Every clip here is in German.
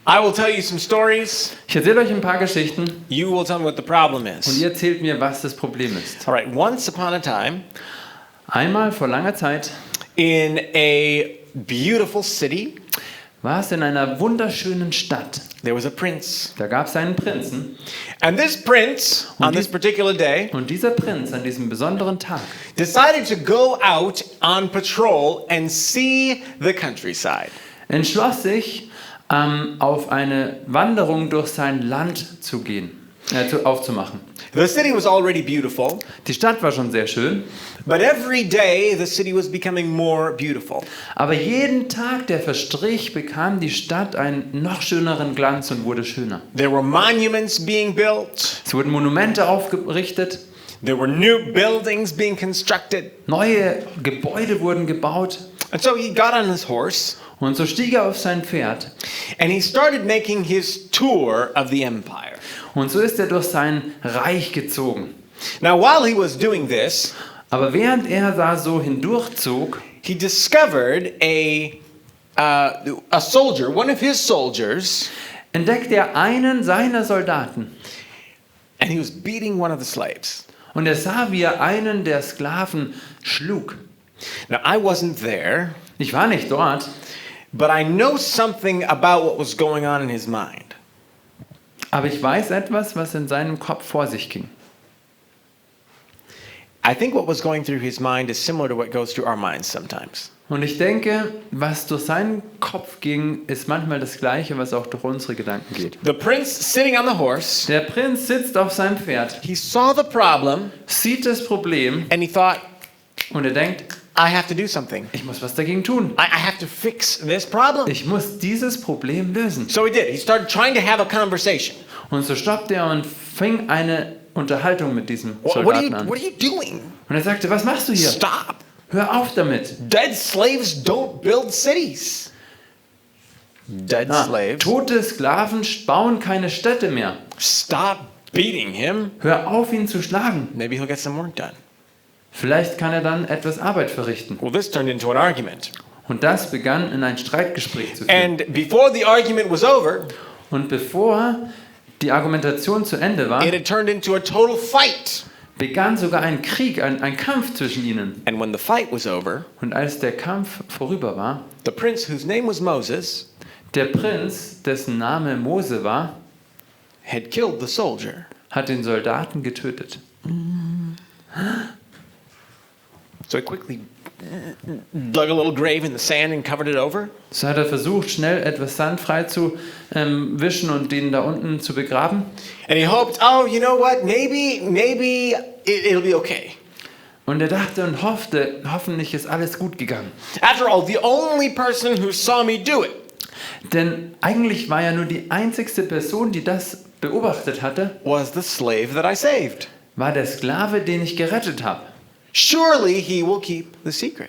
I will tell you some stories. Ich erzähle euch ein paar Geschichten You will tell me what the problem und is. ihr erzählt mir, was das Problem ist. All right. Once upon a time, Einmal vor langer Zeit in a beautiful city, war es in einer wunderschönen Stadt. there was a prince. Da gab es einen Prinzen And this prince, on this particular day, und dieser Prinz an diesem besonderen Tag decided to go out on patrol and see the countryside. entschloss sich, auf eine Wanderung durch sein Land zu gehen, aufzumachen. The city was already beautiful, Die Stadt war schon sehr schön, but every day the city was becoming more beautiful. aber jeden Tag, der verstrich, bekam die Stadt einen noch schöneren Glanz und wurde schöner. There were monuments being built. Es wurden Monumente aufgerichtet, There were new buildings being constructed. neue Gebäude wurden gebaut And so he got on his horse und so stieg er auf sein Pferd and he started making his tour of the empire. und so ist er durch sein Reich gezogen. Now, while he was doing this, Aber während er da so hindurchzog, he discovered a soldier, one of his soldiers, entdeckte er einen seiner Soldaten and he was beating one of the slaves. und er sah, wie er einen der Sklaven schlug. Now, I wasn't there, Ich war nicht dort, but I know something about what was going on in his mind. aber ich weiß etwas, was in seinem Kopf vor sich ging. I think what was going through his mind is similar to what goes through our minds sometimes. Und ich denke, was durch seinen Kopf ging, ist manchmal das Gleiche, was auch durch unsere Gedanken geht. The prince sitting on the horse, Der Prinz sitzt auf seinem Pferd, he saw the problem, sieht das Problem and he thought, und er denkt, I have to do something. ich muss was dagegen tun. I have to fix this problem. Ich muss dieses Problem lösen. So he did. He started trying to have a conversation. Und so stoppte er und fing eine Unterhaltung mit diesem What are Soldaten an. you doing? Und er sagte, was machst du hier? Stop. Hör auf damit. Dead slaves don't build cities. Dead slaves. Tote Sklaven bauen keine Städte mehr. Stop beating him. Hör auf, ihn zu schlagen. Maybe he'll get some work done. Vielleicht kann er dann etwas Arbeit verrichten. Well, this turned into an argument. Und das begann in ein Streitgespräch zu führen. And before the argument was over, Und bevor die Argumentation zu Ende war, it had turned into a total fight. begann sogar ein Krieg, ein Kampf zwischen ihnen. And when the fight was over, Und als der Kampf vorüber war, the prince, whose name was Moses, der Prinz, dessen Name Mose war, had killed the soldier. hat den Soldaten getötet. So he quickly dug a little grave in the sand and covered it over. So hat er versucht, schnell etwas Sand frei zu wischen und den da unten zu begraben. And he hoped, oh, you know what? Maybe it'll be okay. Und er dachte und hoffte, hoffentlich ist alles gut gegangen. After all, the only person who saw me do it Denn eigentlich war ja nur die einzigste Person, die das beobachtet hatte, was the slave that I saved. war der Sklave, den ich gerettet habe. Surely he will keep the secret.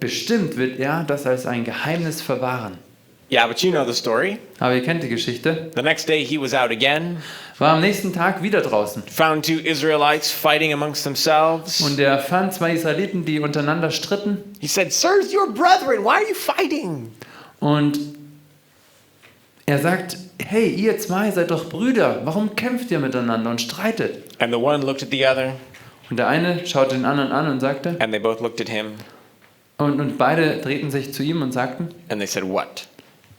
Bestimmt wird er das als ein Geheimnis verwahren. Yeah, but you know the story. Aber ihr kennt die Geschichte. The next day he was out again, War am nächsten Tag wieder draußen. found two Israelites fighting amongst themselves. Und er fand zwei Israeliten, die untereinander stritten. He said, "Sirs, you're brethren. Why are you fighting?" Und er sagt, hey, ihr zwei seid doch Brüder. Warum kämpft ihr miteinander und streitet? And the one looked at the other, Und der eine schaute den anderen an und sagte, and they both looked at him, und beide drehten sich zu ihm und sagten, and they said, "What?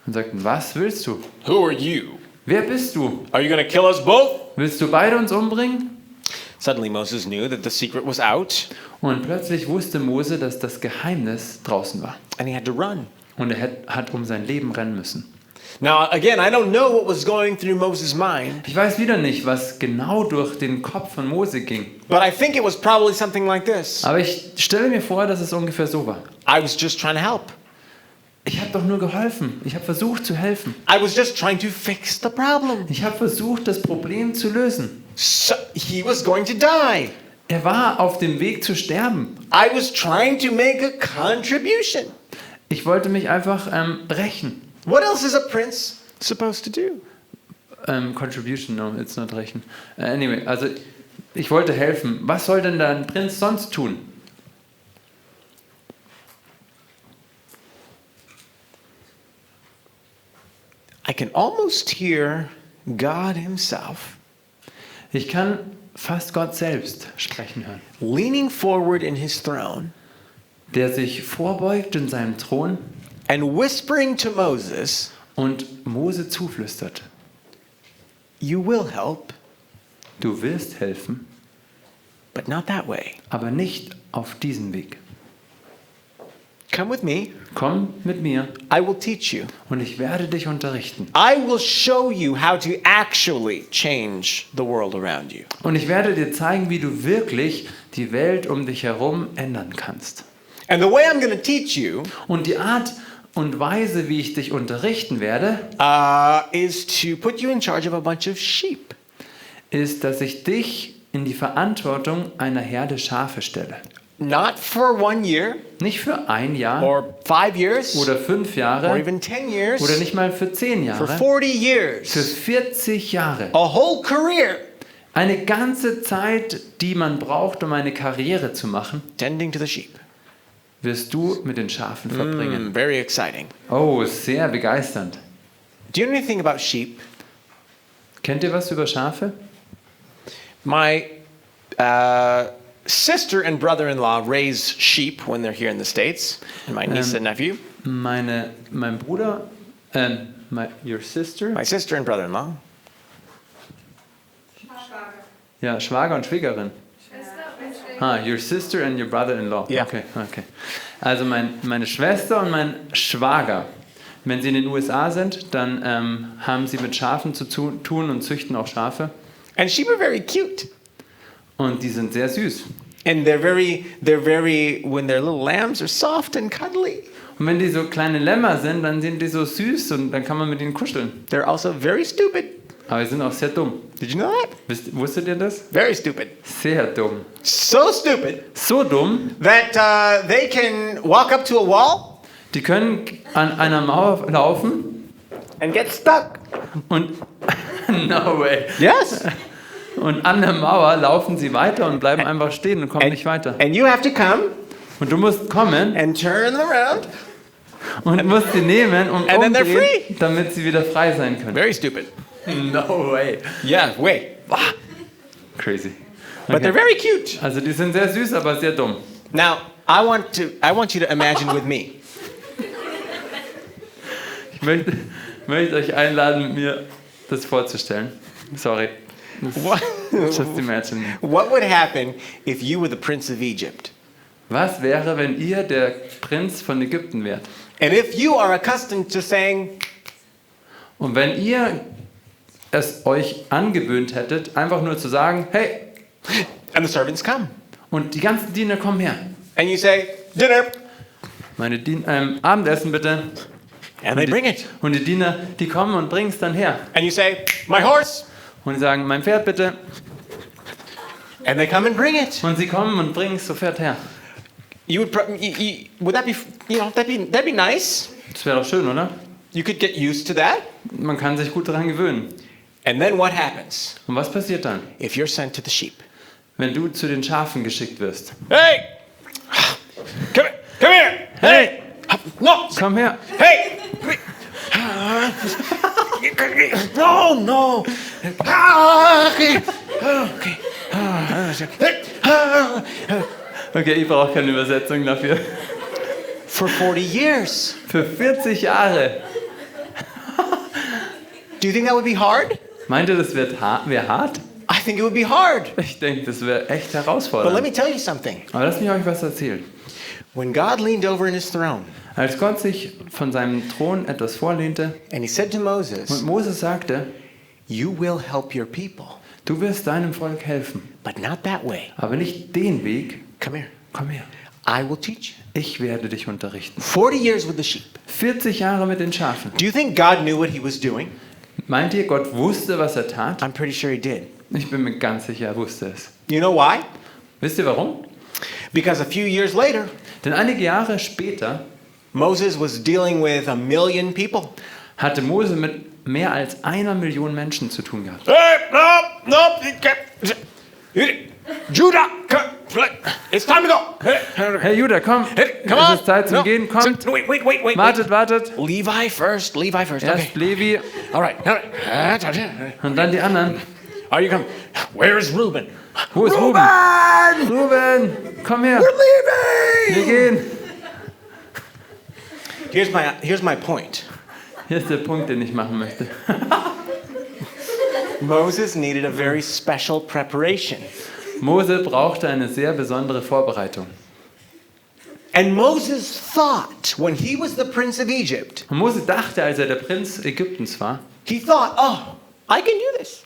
was willst du? Who are you? Wer bist du? Are you going to kill us both?" Willst du beide uns umbringen? Suddenly Moses knew that the secret was out, Und plötzlich wusste Mose, dass das Geheimnis draußen war. and he had to run. Und er hat um sein Leben rennen müssen. Now, again, I don't know what was going through Moses' mind, Ich weiß wieder nicht, was genau durch den Kopf von Mose ging. but I think it was probably something like this. Aber ich stelle mir vor, dass es ungefähr so war. I was just trying to help. Ich habe doch nur geholfen. Ich habe versucht zu helfen. I was just trying to fix the problem. Ich habe versucht, das Problem zu lösen. So he was going to die. Er war auf dem Weg zu sterben. I was trying to make a contribution. Ich wollte mich einfach rächen. What else is a prince supposed to do? Contribution, no, it's not rächen. Anyway, also ich wollte helfen. Was soll denn ein Prinz sonst tun? I I can almost hear God himself Ich kann fast Gott selbst sprechen hören, leaning forward in his throne der sich vorbeugt in seinem Thron and whispering to Moses, und Mose zuflüstert. you will help, Du willst helfen, but not that way. aber nicht auf diesem Weg. Come with me. Komm mit mir I will teach you. und ich werde dich unterrichten. I will show you how to actually change the world around you. Und ich werde dir zeigen, wie du wirklich die Welt um dich herum ändern kannst. And the way I'm going to teach you Und die Art und Weise, wie ich dich unterrichten werde, is to put you in charge of a bunch of sheep. ist, dass ich dich in die Verantwortung einer Herde Schafe stelle. Not for 1 year Nicht für ein Jahr or 5 years oder 5 or Jahre even 10 years, oder nicht mal für 10 for Jahre, 40 für years, 40 Jahre. a whole career Eine ganze Zeit, die man braucht, um eine Karriere zu machen, tending to the sheep. wirst du mit den Schafen verbringen. Very exciting. Oh, sehr begeisternd. Do you know anything about sheep? Kennt ihr was über Schafe? My sister and brother-in-law raise sheep when they're here in the States, and my niece and nephew. Mein Bruder, your sister, My sister and brother-in-law. ja, Schwager und Schwiegerin. Your sister and your brother-in-law. Ja. Okay. Also meine Schwester und mein Schwager. Wenn sie in den USA sind, dann haben sie mit Schafen zu tun und züchten auch Schafe. And sheep are very cute. Und die sind sehr süß. And they're very, when their little lambs are soft and cuddly. Und wenn die so kleine Lämmer sind, dann sind die so süß und dann kann man mit ihnen kuscheln. They're also very stupid. Aber sie sind auch sehr dumm. Did you know that? Wusstet ihr das? Very stupid. Sehr dumm. So stupid So dumm, that they can walk up to a wall die können an einer Mauer laufen and get stuck. und no way. Yes. Und an der Mauer laufen sie weiter und bleiben einfach stehen und kommen nicht weiter. And you have to come Und du musst kommen and turn them around. und musst sie nehmen und And then they're umdrehen, free. damit sie wieder frei sein können. Very stupid. No way. Yeah, wait. Crazy. But they're Okay. very cute. Also die sind sehr süß, aber sehr dumm. Now, I want you to imagine with me. Ich möchte euch einladen, mir das vorzustellen. Sorry. What, Just imagine. what would happen if you were the prince of Egypt? Was wäre, wenn ihr der Prinz von Ägypten wärt? And if you are accustomed to saying, Und wenn ihr es euch angewöhnt hättet, einfach nur zu sagen, hey, and the servants come, und die ganzen Diener kommen her. and you say, dinner, Meine Abendessen bitte. and they bring it. Und die Diener, die kommen und bringen es dann her. And you say, my horse, Und die sagen, mein Pferd bitte. and they come and bring it. Und sie kommen und bringen es sofort her. You would, would that be, that'd be nice? Das wäre doch schön, oder? You could get used to that. Man kann sich gut daran gewöhnen. And then what happens Und was passiert dann, if you're sent to the sheep? wenn du zu den Schafen geschickt wirst? Hey, come here, Hey, no, komm her. hey. No, no. Okay. Okay, ich brauche keine Übersetzung dafür. For 40 years. Für 40 Jahre. Do you think that would be hard? Meint ihr, das wäre hart? I think it would be hard. Ich denke, das wäre echt But let herausfordernd. me tell you something. Aber lass mich euch was erzählen. When God leaned over in his throne Als Gott sich von seinem Thron etwas vorlehnte and he said to und Moses, Moses sagte, you will help your people, du wirst deinem Volk helfen, but not that way. aber nicht den Weg. Come here. Komm her, I will teach you. ich werde dich unterrichten. 40 years with the sheep. 40 Jahre mit den Schafen. Do you think God knew what he was doing? Meint ihr, Gott wusste, was er tat? I'm pretty sure he did. Ich bin mir ganz sicher, er wusste es. You know why? Wisst ihr warum? Because a few years later, Denn einige Jahre später Moses was dealing with 1 million people. hatte Mose mit mehr als 1 Million Menschen zu tun gehabt. Hey, no, Judah, It's time to go. Hey Judah, komm. Come Es on. ist Zeit zum No. Gehen, kommt. Wait. Wartet. Levi first. Okay. Erst Levi All right. und dann die anderen. Are you coming? Where is Reuben? Wo ist Ruben? Ruben, komm her. We're Wir leaving. gehen. Here's my point. Hier ist der Punkt, den ich machen möchte. Moses needed a very special preparation. Mose brauchte eine sehr besondere Vorbereitung. And Moses thought, when he was the prince of Egypt, Und Mose dachte, als er der Prinz Ägyptens war, he thought, oh, I can do this.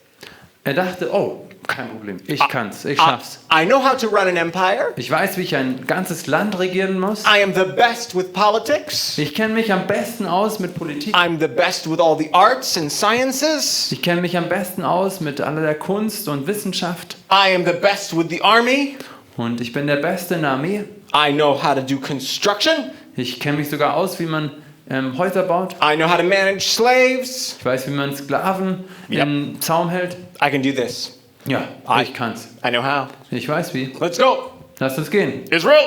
er dachte, oh, kein Problem, ich kann's, ich schaff's. I know how to run an empire. Ich weiß, wie ich ein ganzes Land regieren muss. I am the best with politics. Ich kenne mich am besten aus mit Politik. I'm the best with all the arts and sciences. Ich kenne mich am besten aus mit aller der Kunst und Wissenschaft. I am the best with the army. Und ich bin der Beste in der Armee. I know how to do construction. Ich kenne mich sogar aus, wie man Häuser baut. I know how to manage slaves. Ich weiß, wie man Sklaven im Zaum hält. I can do this. Ja, ich kann's. I know how. Ich weiß wie. Let's go. Lass uns gehen. Israel,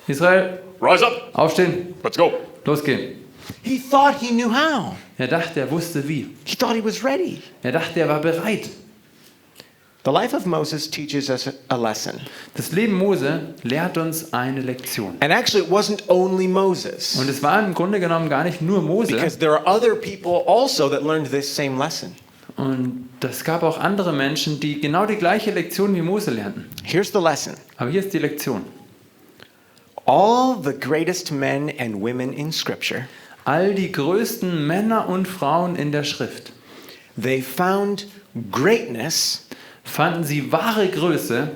Israel, rise up. aufstehen, Let's go. losgehen. He thought he knew how. Er dachte, er wusste wie. He thought he was ready. Er dachte, er war bereit. The life of Moses teaches us a lesson. Das Leben Mose lehrt uns eine Lektion. And actually, it wasn't only Moses. Und es war im Grunde genommen gar nicht nur Mose. Because there are other people also that learned this same lesson. Und es gab auch andere Menschen, die genau die gleiche Lektion wie Mose lernten. Here's the lesson. Aber hier ist die Lektion. All the greatest men and women in Scripture, All die größten Männer und Frauen in der Schrift they found greatness fanden sie wahre Größe,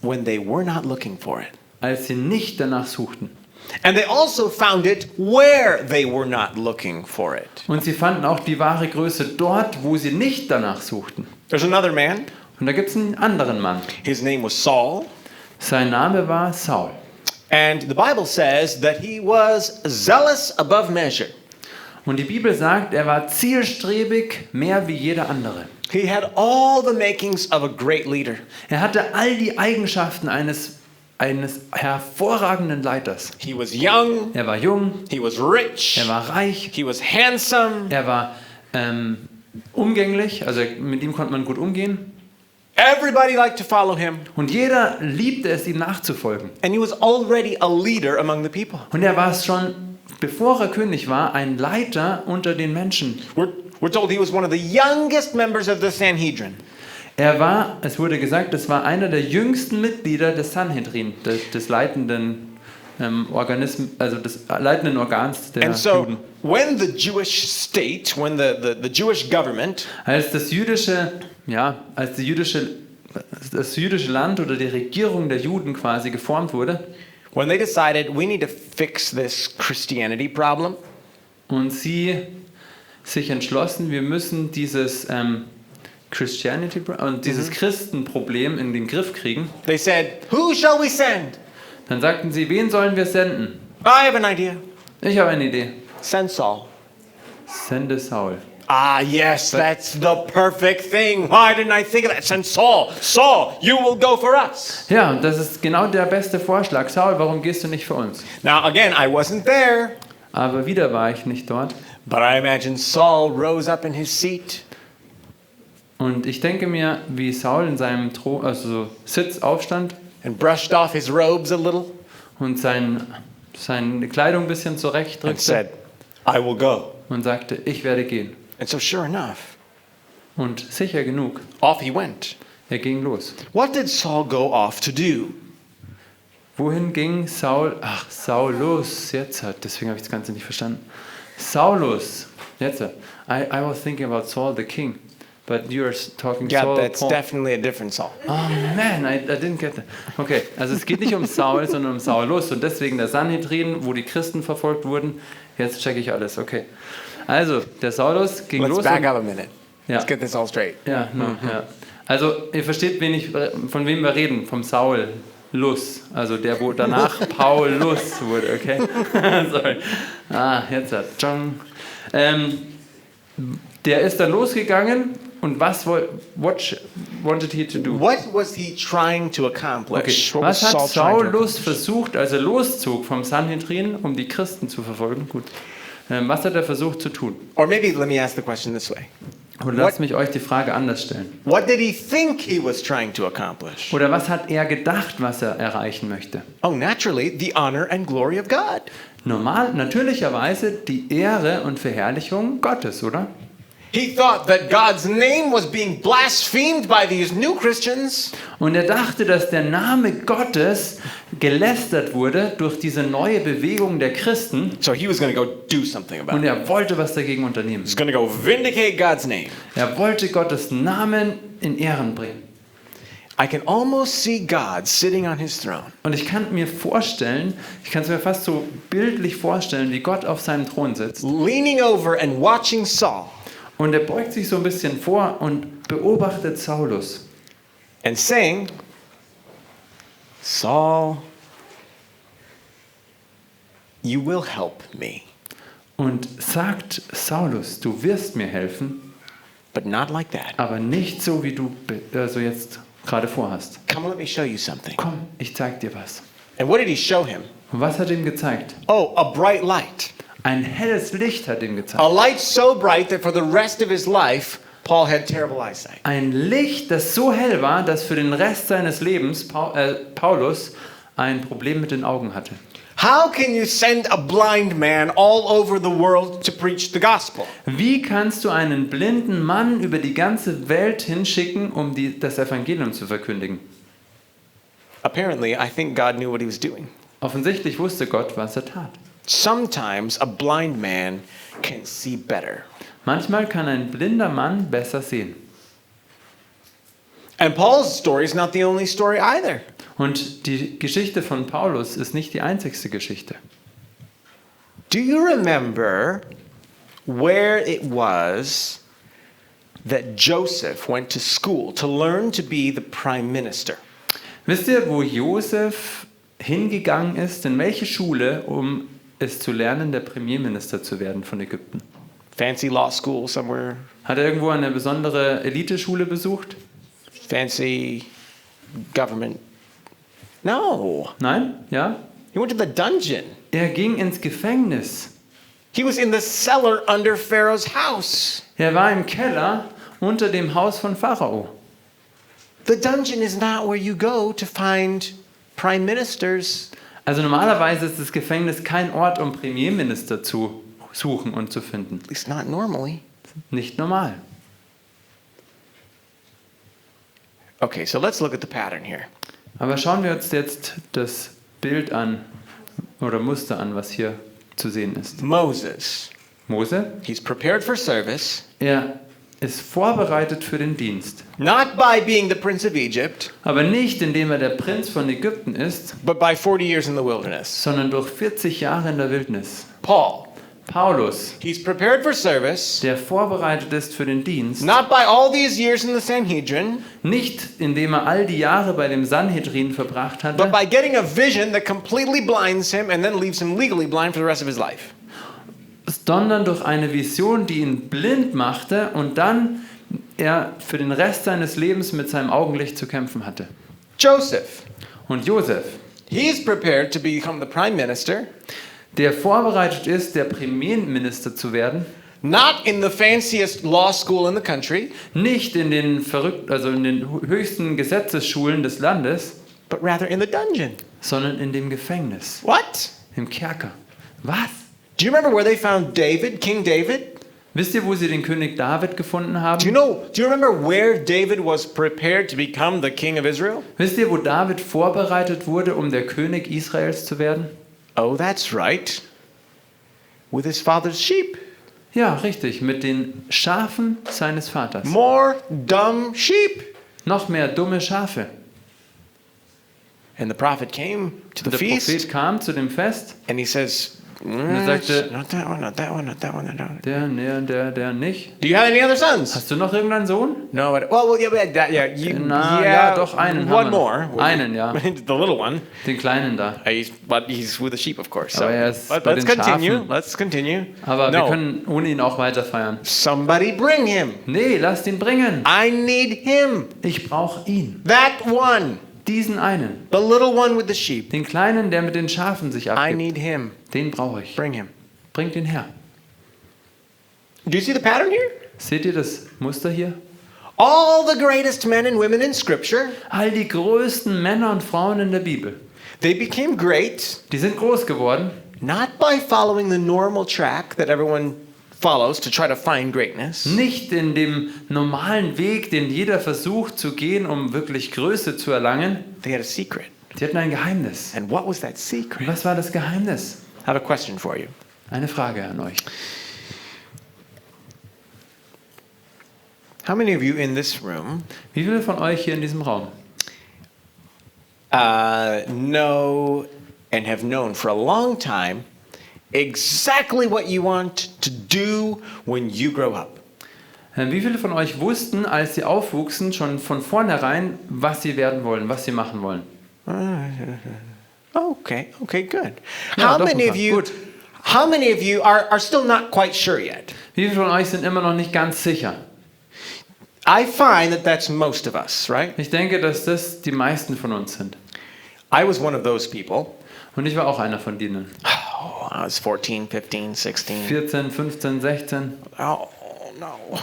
when they were not looking for it. als sie nicht danach suchten. And they also found it where they were not looking for it. Und sie fanden auch die wahre Größe dort, wo sie nicht danach suchten. There's another man. Und da gibt es einen anderen Mann. His name was Saul. Sein Name war Saul. And the Bible says that he was zealous above measure. Und die Bibel sagt, er war zielstrebig, mehr wie jeder andere. He had all the makings of a great leader. Er hatte all die Eigenschaften eines hervorragenden Leiters. He was young. Er war jung, He was rich. er war reich, He was handsome. er war umgänglich, also mit ihm konnte man gut umgehen. Everybody liked to follow him. Und jeder liebte es, ihm nachzufolgen. And he was already a leader among the people. Und er war schon, bevor er König war, ein Leiter unter den Menschen. We're told he was one of the youngest members of the Sanhedrin. Er war, es wurde gesagt, es war einer der jüngsten Mitglieder des Sanhedrin, des leitenden also des leitenden Organs der And so, Juden. when the Jewish state, when the Jewish government Als das jüdische Land oder die Regierung der Juden quasi geformt wurde when they decided we need to fix this Christianity problem, und sie sich entschlossen, wir müssen dieses Christianity und dieses Christenproblem in den Griff kriegen, they said, who shall we send? dann sagten sie, wen sollen wir senden? I have an idea. Ich habe eine Idee. Send Saul. Sende Saul. Ah, yes, that's the perfect thing. Why didn't I think of that? Send Saul. Saul, you will go for us. Ja, das ist genau der beste Vorschlag. Saul, warum gehst du nicht für uns? Now, again, I wasn't there, Aber wieder war ich nicht dort. but I imagine Saul rose up in his seat. Und ich denke mir, wie Saul in seinem Sitz aufstand And brushed off his robes a little und seine Kleidung ein bisschen and zurechtdrückte said, I will go. und sagte, ich werde gehen. And so, sure enough, Und sicher genug, off he went. er ging los. What did Saul go off to do? Wohin ging Saul? Ach, Saulus, deswegen habe ich das Ganze nicht verstanden. Saulus, jetzt. I was thinking about Saul the king, but you're talking Yeah, Saul. that's Paul. definitely a different Saul. Oh man, I didn't get that. Okay, also es geht nicht um Saul, sondern um Saulus und deswegen der Sanhedrin, wo die Christen verfolgt wurden. Jetzt checke ich alles, okay. Also, der Saulus ging Let's los. back up a minute. Ja. Let's get this all straight. Ja, ja. Also, ihr versteht, von wem wir reden, vom Saulus. Also der, wo danach Paulus wurde, okay? Sorry. Jetzt hat Der ist dann losgegangen Und what wanted he to do? What was he trying to accomplish? What was Was hat Saul trying to Saulus accomplish? versucht, als er loszog vom Sanhedrin, um die Christen zu verfolgen? Gut. Was hat er versucht zu tun? Or maybe let me ask the question this way. Oder lasst mich euch die Frage anders stellen. What did he think he was trying to accomplish? Oder was hat er gedacht, was er erreichen möchte? Oh, naturally, the honor and glory of God. Natürlicherweise die Ehre und Verherrlichung Gottes, oder? He thought that God's name was being blasphemed by these new Christians. Und er dachte, dass der Name Gottes gelästert wurde durch diese neue Bewegung der Christen. So he was going to go do something about Und it. er wollte was dagegen unternehmen. He's going to go vindicate God's name. Er wollte Gottes Namen in Ehren bringen. I can almost see God sitting on his throne. Und ich kann mir vorstellen, ich kann es mir fast so bildlich vorstellen, wie Gott auf seinem Thron sitzt. Leaning over and watching Saul. Und er beugt sich so ein bisschen vor und beobachtet Saulus. And saying, Saul, you will help me, Und sagt, Saulus, du wirst mir helfen, but not like that. aber nicht so, wie du so jetzt gerade vorhast. Come, let me show you something. Komm, ich zeig dir was. And what did he show him? Und was hat ihm gezeigt? Oh, a bright light. Ein helles Licht hat ihm gezeigt. A light so bright that for the rest of his life, Paul had terrible eyesight. Ein Licht, das so hell war, dass für den Rest seines Lebens Paulus ein Problem mit den Augen hatte. How can you send a blind man all over the world to preach the gospel? Wie kannst du einen blinden Mann über die ganze Welt hinschicken, um das Evangelium zu verkündigen? Apparently, I think God knew what he was doing. Offensichtlich wusste Gott, was er tat. Sometimes a blind man can see better. Manchmal kann ein blinder Mann besser sehen. And Paul's story is not the only story either. Und die Geschichte von Paulus ist nicht die einzigste Geschichte. Do you remember where it was that Joseph went to school to learn to be the prime minister? Wisst ihr, wo Josef hingegangen ist, in welche Schule, um es zu lernen, der Premierminister zu werden von Ägypten? Fancy law school somewhere? Hat er irgendwo eine besondere Eliteschule besucht? Fancy government? No. Nein? Ja? He went to the dungeon. Er ging ins Gefängnis. He was in the cellar under Pharaoh's house. Er war im Keller unter dem Haus von Pharao. The dungeon is not where you go to find prime ministers. Also normalerweise ist das Gefängnis kein Ort, um Premierminister zu suchen und zu finden. At least not normally. Nicht normal. Okay, so let's look at the pattern here. Aber schauen wir uns jetzt das Bild an oder Muster an, was hier zu sehen ist. Moses, Mose, he's prepared for service, er ist vorbereitet für den Dienst. not by being the prince of Egypt, Aber nicht, indem er der Prinz von Ägypten ist, but by 40 years in the wilderness. sondern durch 40 Jahre in der Wildnis. Paul, Paulus, he's prepared for service, der vorbereitet ist für den Dienst, not by all these years in the Sanhedrin, nicht indem er all die Jahre bei dem Sanhedrin verbracht but hatte, by getting a vision that completely blinds him and then leaves him legally blind for the rest of his life. sondern durch eine Vision, die ihn blind machte und dann er für den Rest seines Lebens mit seinem Augenlicht zu kämpfen hatte. Joseph, Und Josef, he's prepared to become the prime minister, der vorbereitet ist, der Premierminister zu werden, not in the fanciest law school in the country, nicht in den in den höchsten Gesetzesschulen des Landes, but rather in the dungeon. sondern in dem Gefängnis, What? im Kerker. Was? Do you remember where they found David, King David? Wisst ihr, wo sie den König David gefunden Do haben? you remember where David was prepared to become the king of Israel? Wisst ihr, wo David vorbereitet wurde, um der König Israels zu werden? Oh, that's right. With his father's sheep. Ja, richtig, mit den Schafen seines Vaters. More dumb sheep. Noch mehr dumme Schafe. And the prophet came to the Der feast Prophet kam zu dem Fest and he says, Und er sagte, Not that one, not that one, not that one, not that one. der nicht. Do you have any other sons? Hast du noch irgendeinen Sohn? No, well, yeah, Ja, doch, einen one haben more. wir. Einen, ja. The little one. Den kleinen da. But he's with the sheep, of course. So Aber er ist bei let's den continue. Schafen. Let's continue. Aber wir No, können ohne ihn auch weiter feiern. somebody bring him. Nee, lasst ihn bringen. I need him. Ich brauche ihn. That one. Diesen einen. The little one with the sheep. Den kleinen, der mit den Schafen sich I abgibt. need him. Den brauche ich. Bring him. Bringt ihn her. Do you see the pattern here? Seht ihr das Muster hier? All the greatest men and women in Scripture, All die größten Männer und Frauen in der Bibel, they became great die sind groß geworden, not by following the normal track that everyone follows to try to find greatness. nicht in dem normalen Weg, den jeder versucht zu gehen, um wirklich Größe zu erlangen. They had a secret. Die hatten ein Geheimnis. And what was that Und secret? was war das Geheimnis? I have a question for you. Eine Frage an euch. How many of you in this room Wie viele von euch hier in diesem Raum know and have known for a long time exactly what you want to do when you grow up? Wie viele von euch wussten, als sie aufwuchsen, schon von vornherein, was sie werden wollen, was sie machen wollen? Okay, good. Ja, how doch, many ein of paar. you Gut. how many of you are still not quite sure yet? Wie viele von euch sind immer noch nicht ganz sicher? I find that that's most of us, right? Ich denke, dass das die meisten von uns sind. I was one of those people. Und ich war auch einer von denen. Oh, I was 14, 15, 16. 14, 15, 16. Oh, no.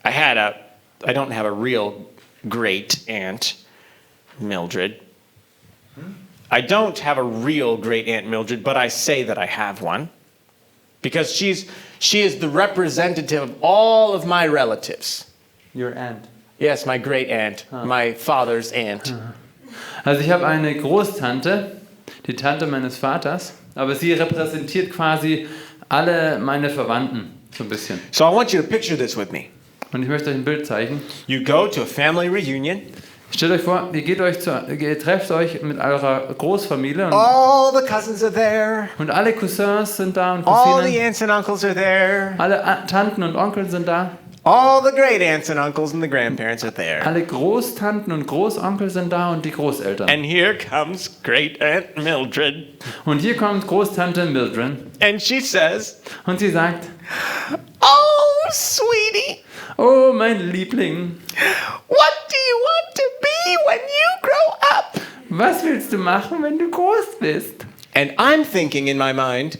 I don't have a real great aunt, Mildred. I don't have a real great aunt, Mildred, but I say that I have one. Because she is the representative of all of my relatives. Your aunt. Yes, my great aunt, my father's aunt. Also ich habe eine Großtante, die Tante meines Vaters, aber sie repräsentiert quasi alle meine Verwandten so ein bisschen. So I want you to picture this with me. Und ich möchte euch ein Bild zeigen. You go to a family reunion. Stellt euch vor, ihr trefft euch mit eurer Großfamilie All the cousins are there. und alle Cousins sind da und All the Cousinen. aunts and uncles are there. Alle Tanten und Onkel sind da. All the great aunts and uncles and the grandparents are there. Alle Großtanten und Großonkel sind da und die Großeltern. And here comes great aunt Mildred. Und hier kommt Großtante Mildred And she says, und sie sagt, "Oh, sweetie, oh mein Liebling, what do you want to be when you grow up?" was willst du machen, wenn du groß bist? And I'm thinking in my mind,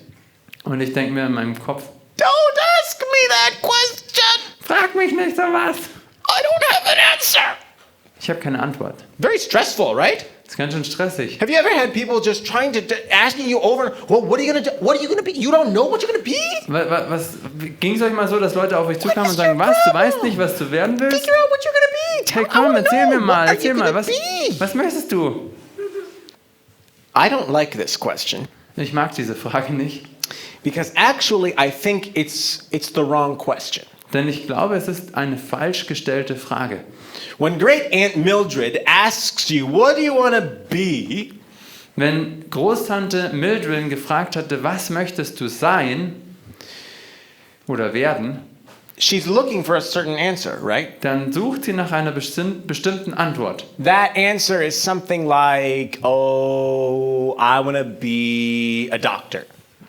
Und ich denke mir in meinem Kopf, don't ask me that question. frag mich nicht so was. I don't have an answer. Ich habe keine Antwort. Very stressful, right? Das ist ganz schön stressig. Have you ever had people just trying to asking you over, well, what are you going to do? What are you going to be? You don't know what you're going to be? Ging es euch mal so, dass Leute auf euch zukamen und sagen, was, du weißt nicht, was du werden willst? Figure out what you're going to be. Hey, I komm, wanna erzähl know. mir mal, What are erzähl you mal, gonna be? was möchtest du? I don't like this question Ich mag diese Frage nicht, because actually I think it's the wrong question. denn ich glaube, es ist eine falsch gestellte Frage. When great aunt Mildred asks you, what do you want to be? Wenn Großtante Mildred gefragt hatte, was möchtest du sein oder werden, She's looking for a certain answer, right? dann sucht sie nach einer bestimmten Antwort. That answer is something like, oh, I want to be a doctor.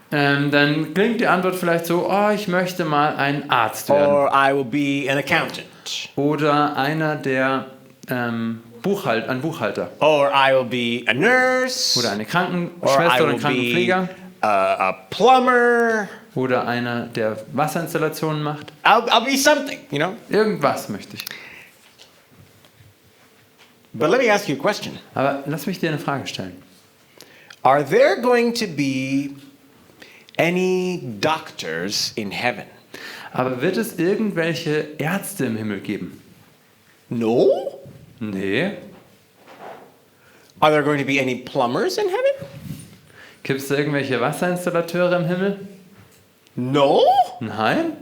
Dann klingt die Antwort vielleicht so, oh, ich möchte mal ein Arzt werden. Or I will be an accountant. Oder einer der ein Buchhalter. Or I will be a nurse. Oder eine Or I Krankenschwester oder will ein Krankenpfleger. be a plumber. Oder einer, der Wasserinstallationen macht. I'll be something, you know? Irgendwas möchte ich. But let me ask you a question. Aber lass mich dir eine Frage stellen. Are there going to be any doctors in heaven? Aber wird es irgendwelche Ärzte im Himmel geben? No. Nee. Are there going to be any plumbers in heaven? Gibt es irgendwelche Wasserinstallateure im Himmel? No. Nein.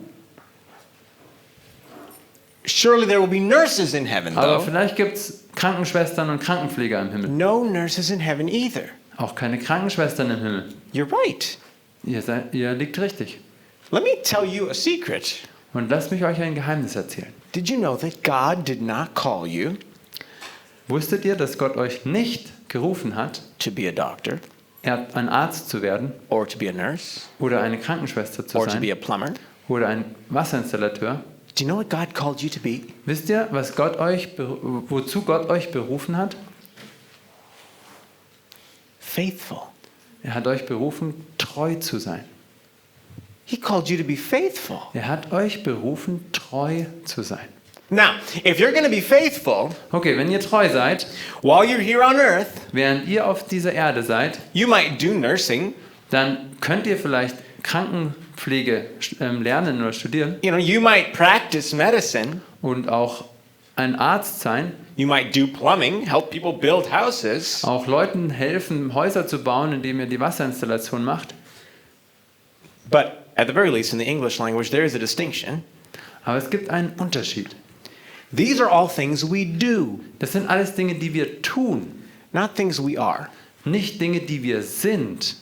Surely there will be nurses in heaven, Aber though. vielleicht gibt es Krankenschwestern und Krankenpfleger im Himmel. No nurses in heaven either. Auch keine Krankenschwestern im Himmel. You're right. Ihr liegt richtig. Let me tell you a secret. Und lasst mich euch ein Geheimnis erzählen. Did you know that God did not call you Wusstet ihr, dass Gott euch nicht gerufen hat, to be a doctor ein Arzt zu werden or to be a nurse oder eine Krankenschwester zu or to be a sein plumber? oder ein Wasserinstallateur? Do you know what God called you to be? Wisst ihr, wozu Gott euch berufen hat? Faithful. Er hat euch berufen, treu zu sein. He called you to be faithful. Er hat euch berufen, treu zu sein. Now, if you're going to be faithful Okay, wenn ihr treu seid, while you're here on earth, während ihr auf dieser Erde seid, you might do nursing. dann könnt ihr vielleicht Krankenpflege lernen oder studieren You know, you might practice medicine. und auch ein Arzt sein, You might do plumbing, help people build houses. auch Leuten helfen, Häuser zu bauen, indem ihr die Wasserinstallation macht. But at the very least, in the English language, there is a distinction. Aber es gibt einen Unterschied. These are all things we do, Das sind alles Dinge, die wir tun, not things we are. nicht Dinge, die wir sind.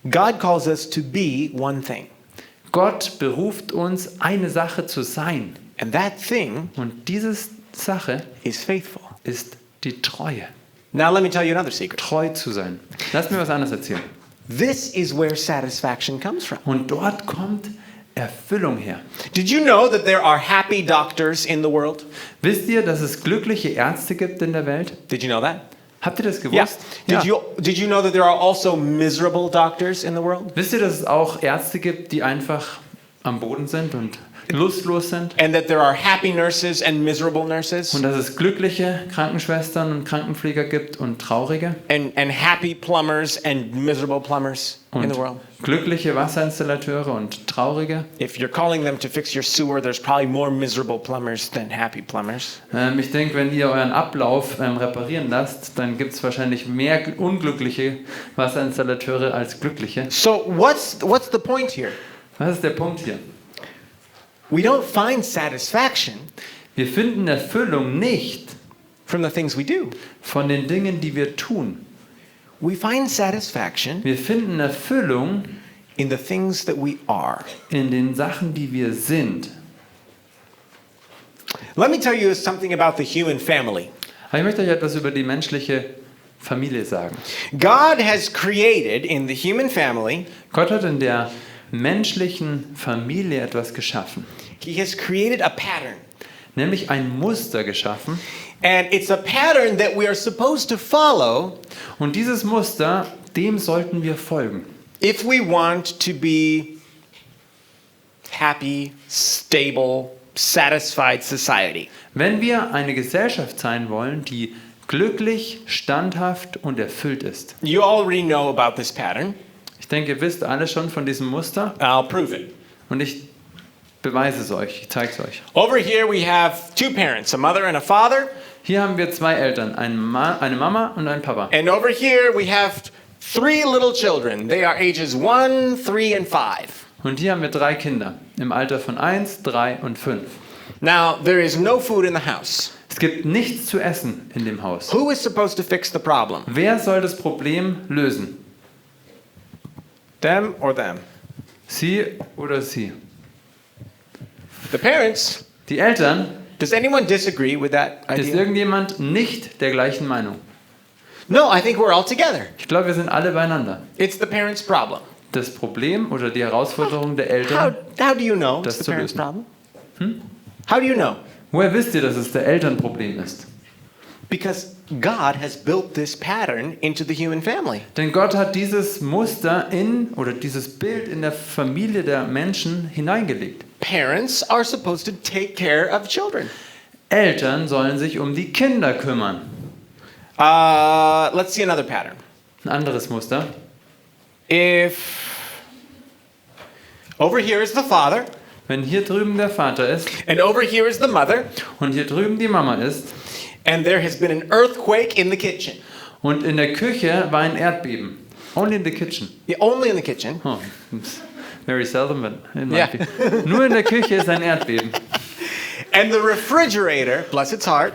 God calls us to be one thing. Gott beruft uns, eine Sache zu sein. And that thing Und diese Sache is faithful. ist die Treue. Now, let me tell you another secret. Treu zu sein. Lass mir was anderes erzählen. This is where satisfaction comes from. Und dort kommt Erfüllung her. Did you know that there are happy doctors in the world? Wisst ihr, dass es glückliche Ärzte gibt in der Welt? Did you know that? Habt ihr das Yeah. gewusst? Did you know that there are also miserable doctors in the world? Wisst ihr, dass es auch Ärzte gibt, die einfach am Boden sind und lustlos sind? And that there are happy nurses and miserable nurses? Und dass es glückliche Krankenschwestern und Krankenpfleger gibt und traurige? And happy plumbers and miserable plumbers in Und the world? glückliche Wasserinstallateure und traurige? If you're calling them to fix your sewer, there's probably more miserable plumbers than happy plumbers. Ich denke, wenn ihr euren Ablauf reparieren lasst, dann gibt es wahrscheinlich mehr unglückliche Wasserinstallateure als glückliche. So what's the point here? Was ist der Punkt hier? We don't find satisfaction Wir finden Erfüllung nicht from the things we do. von den Dingen, die wir tun. We find satisfaction Wir finden Erfüllung in the things that we are. in den Sachen, die wir sind. Let me tell you something about the human family. Aber ich möchte euch etwas über die menschliche Familie sagen. God has created in the human family, Gott hat in der menschlichen Familie etwas geschaffen, He has created a pattern. nämlich ein Muster geschaffen. And it's a pattern that we are supposed to follow Und dieses Muster, dem sollten wir folgen, if we want to be happy, stable, satisfied society. wenn wir eine Gesellschaft sein wollen, die glücklich, standhaft und erfüllt ist. You already know about this pattern. Ich denke, ihr wisst alle schon von diesem Muster I'll prove it. und ich beweise es euch, ich zeige es euch. Over here we have two parents, a mother and a father. Hier haben wir zwei Eltern, eine Mama und einen Papa. And over here we have three little children. They are ages 1, 3, and 5. Und hier haben wir drei Kinder im Alter von 1, 3 und 5. Now, there is no food in the house. Es gibt nichts zu essen in dem Haus. Who is supposed to fix the problem? Wer soll das Problem lösen? Them or them? Sie oder sie? The parents. Die Eltern, Does anyone disagree with that ist idea? irgendjemand nicht der gleichen Meinung? No, I think we're all together. Ich glaube, wir sind alle beieinander. It's the parents' problem. Das Problem oder die Herausforderung der Eltern, How do you know Das it's the zu parents' lösen. problem? How do you know? woher wisst ihr, dass es der Elternproblem ist? Because God has built this pattern into the human family. Denn Gott hat dieses Muster oder dieses Bild in der Familie der Menschen hineingelegt. Parents are supposed to take care of children. Eltern sollen sich um die Kinder kümmern. Let's see another pattern. Ein anderes Muster. If over here is the father Wenn hier drüben der Vater ist and over here is the mother, und hier drüben die Mama ist and there has been an earthquake in the kitchen. und in der Küche war ein Erdbeben. Only in the kitchen. Yeah, only in the kitchen. Oh, it's very seldom, but it Yeah. might be. Nur in der Küche ist ein Erdbeben. And the refrigerator, bless its heart,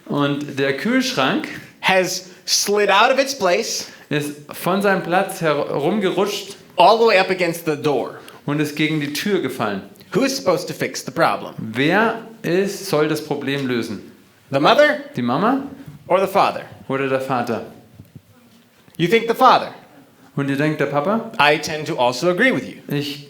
Und der Kühlschrank has slid out of its place ist von seinem Platz herumgerutscht all the way up against the door. und ist gegen die Tür gefallen. Who's supposed to fix the problem? Wer soll das Problem lösen? The mother Die Mama or the father? oder der Vater? You think the father? Und ihr denkt, der Papa? I tend to also agree with you. Ich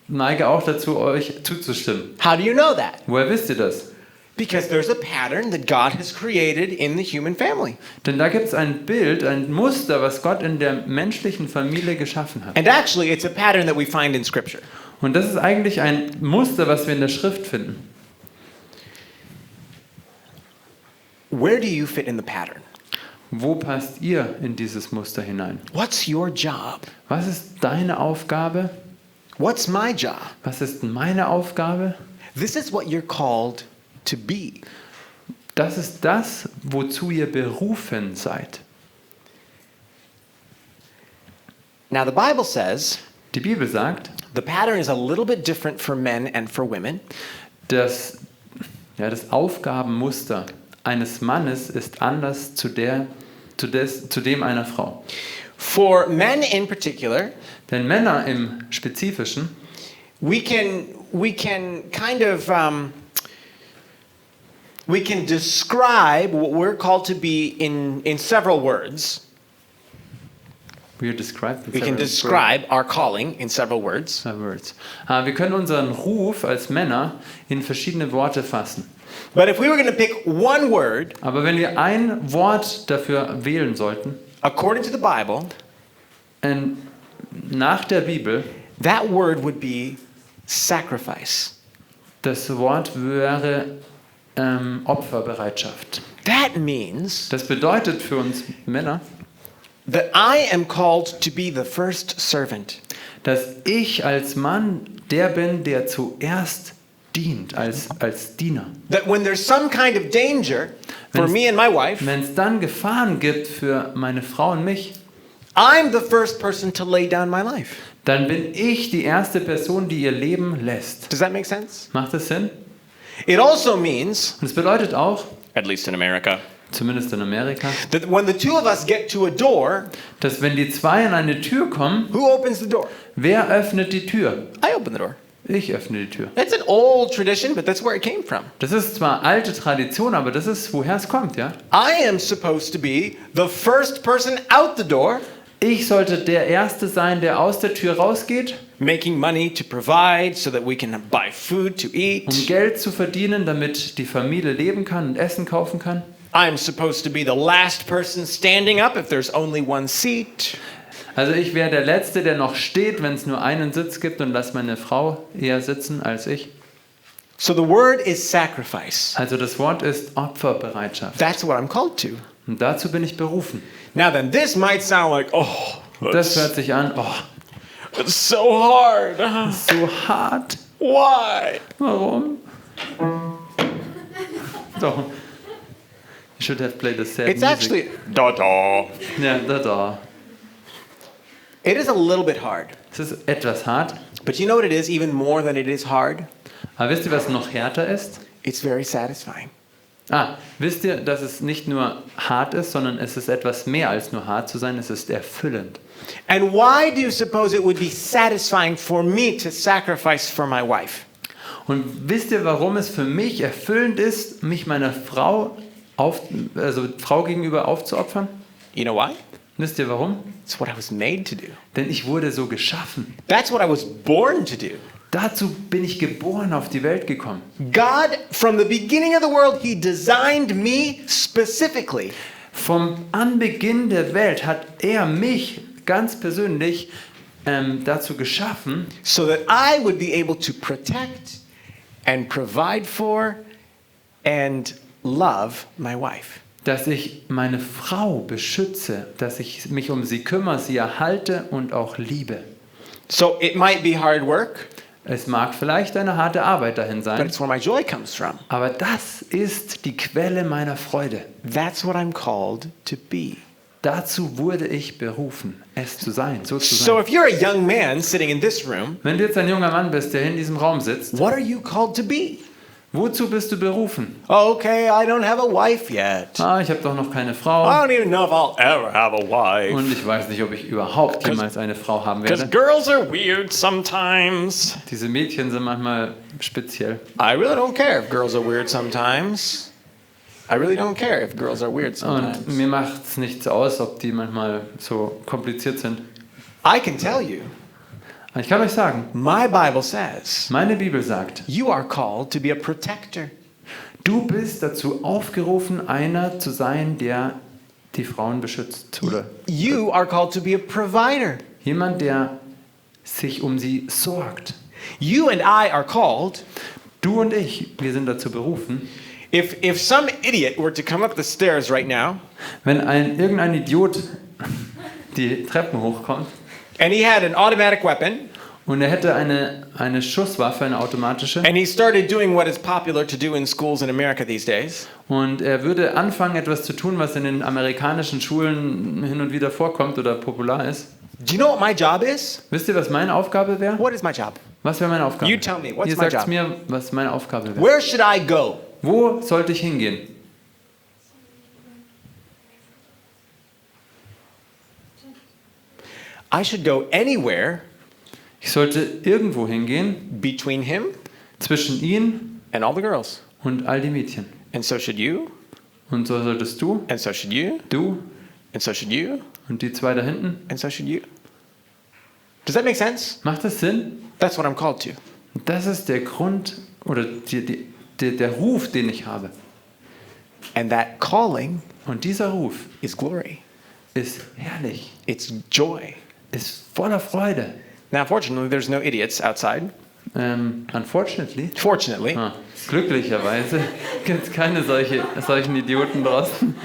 neige auch dazu, euch zuzustimmen. How do you know that? Woher wisst ihr das? Because there's a pattern that God has created in the human family. Denn da gibt es ein Bild, ein Muster, was Gott in der menschlichen Familie geschaffen hat. And actually, it's a pattern that we find in Scripture. Und das ist eigentlich ein Muster, was wir in der Schrift finden. Where do you fit in the pattern? Wo passt ihr in dieses Muster hinein? What's your job? Was ist deine Aufgabe? What's my job? Was ist meine Aufgabe? This is what you're called to be. Das ist das, wozu ihr berufen seid. Now, the Bible says Die Bibel sagt, the pattern is a little bit different for men and for women. dass das Aufgabenmuster eines Mannes ist anders zu dem einer Frau. For men in particular, Denn Männer im Spezifischen, we can kind of we can describe what we're called to be in several words. we describe We can describe our calling in several words. words. Wir können unseren Ruf als Männer in verschiedene Worte fassen. But if we were going to pick one word, Aber wenn wir ein Wort dafür wählen sollten, according to the Bible, nach der Bibel, that word would be sacrifice. das Wort wäre Opferbereitschaft. That means Das bedeutet für uns Männer, that I am called to be the first servant. dass ich als Mann der bin, der zuerst dient, als Diener. That when there's some kind of danger for me and my wife, Wenn es dann Gefahren gibt für meine Frau und mich, I'm the first person to lay down my life. dann bin ich die erste Person, die ihr Leben lässt. Does that make sense? Macht das Sinn? It also means, Und es bedeutet auch, at least in America, zumindest in Amerika, that when the two of us get to a door, dass wenn die zwei an eine Tür kommen, who opens the door? wer öffnet die Tür? I open the door. Ich öffne die Tür. That's an old tradition, but that's where it came from. Das ist zwar alte Tradition, aber das ist, woher es kommt, ja? I am supposed to be the first person out the door, Ich sollte der Erste sein, der aus der Tür rausgeht, making money to provide so that we can buy food to um eat. Geld zu verdienen, damit die Familie leben kann und Essen kaufen kann. I'm supposed to be the last person standing up if there's only one seat. Also ich wäre der Letzte, der noch steht, wenn es nur einen Sitz gibt, und lasse meine Frau eher sitzen als ich. So the word is sacrifice. Also das Wort ist Opferbereitschaft. That's what I'm called to. Und dazu bin ich berufen. Now then, this might sound like, oh, Das hört sich an, it's so hard. so hart. Why? Warum? Doch. You should have played the sad It's music. actually, da. Ja, da. It is a little bit hard. Es ist etwas hart. But you know what it is, even more than it is hard? Aber wisst ihr, was noch härter ist? It's very satisfying. Wisst ihr, dass es nicht nur hart ist, sondern es ist etwas mehr als nur hart zu sein, es ist erfüllend. And why do you suppose it would be satisfying for me to sacrifice for my wife? Und wisst ihr, warum es für mich erfüllend ist, mich meiner Frau gegenüber aufzuopfern? You know why? Wisst ihr warum? It's what I was made to do. Denn ich wurde so geschaffen. That's what I was born to do. Dazu bin ich geboren, auf die Welt gekommen. God, from the beginning of the world, He designed me specifically. Vom Anbeginn der Welt hat er mich ganz persönlich dazu geschaffen, So that I would be able to protect and provide for and love my wife. dass ich meine Frau beschütze, dass ich mich um sie kümmere, sie erhalte und auch liebe. So it might be hard work, Es mag vielleicht eine harte Arbeit dahin but sein, it's where my joy comes from. aber das ist die Quelle meiner Freude. That's what I'm called to be. Dazu wurde ich berufen, es zu sein, so zu So sein. if you're a young man sitting in this room, Wenn du jetzt ein junger Mann bist, der in diesem Raum sitzt, what are you called to be? Wozu bist du berufen? Okay, I don't have a wife yet. Ah, ich habe doch noch keine I Frau. don't even know if I'll ever have a wife. Und ich weiß nicht, ob ich überhaupt jemals eine Frau haben Because werde. girls are weird sometimes. Diese Mädchen sind manchmal speziell. I really don't care if girls are weird sometimes. I really don't care if girls are weird sometimes. Und mir macht es nichts aus, ob die manchmal so kompliziert sind. I can tell you, Ich kann euch sagen, my Bible says meine Bibel sagt, you are called to be a protector. du bist dazu aufgerufen, einer zu sein, der die Frauen beschützt. Oder You are called to be a provider. jemand, der sich um sie sorgt. You and I are called. Du und ich, wir sind dazu berufen, If some idiot were to come up the stairs right now wenn irgendein Idiot die Treppen hochkommt and he had an automatic weapon und er hätte eine Schusswaffe, eine automatische, and he started doing what is popular to do in schools in America these days, und er würde anfangen, etwas zu tun, was in den amerikanischen Schulen hin und wieder vorkommt oder popular ist. do you know what my job is? Wisst ihr, was meine Aufgabe wäre? What is my job? Was wäre meine Aufgabe? You tell me, what's Ihr my sagt job? mir, was meine Aufgabe wäre. Where should I go? Wo sollte ich hingehen? I should go anywhere Ich sollte irgendwo hingehen, between him zwischen ihn and all the girls. und all die Mädchen. And so should you, Und so solltest du, and so should you, du and so should you, und die zwei da hinten. and so should you. Does that make sense? Macht das Sinn? That's what I'm called to. Das ist der Grund oder der Ruf, den ich habe. And that calling Und dieser Ruf is glory. ist herrlich, It's joy. ist voller Freude. Now, fortunately, there's no idiots outside. Unfortunately, Fortunately. glücklicherweise gibt es keine solchen Idioten draußen.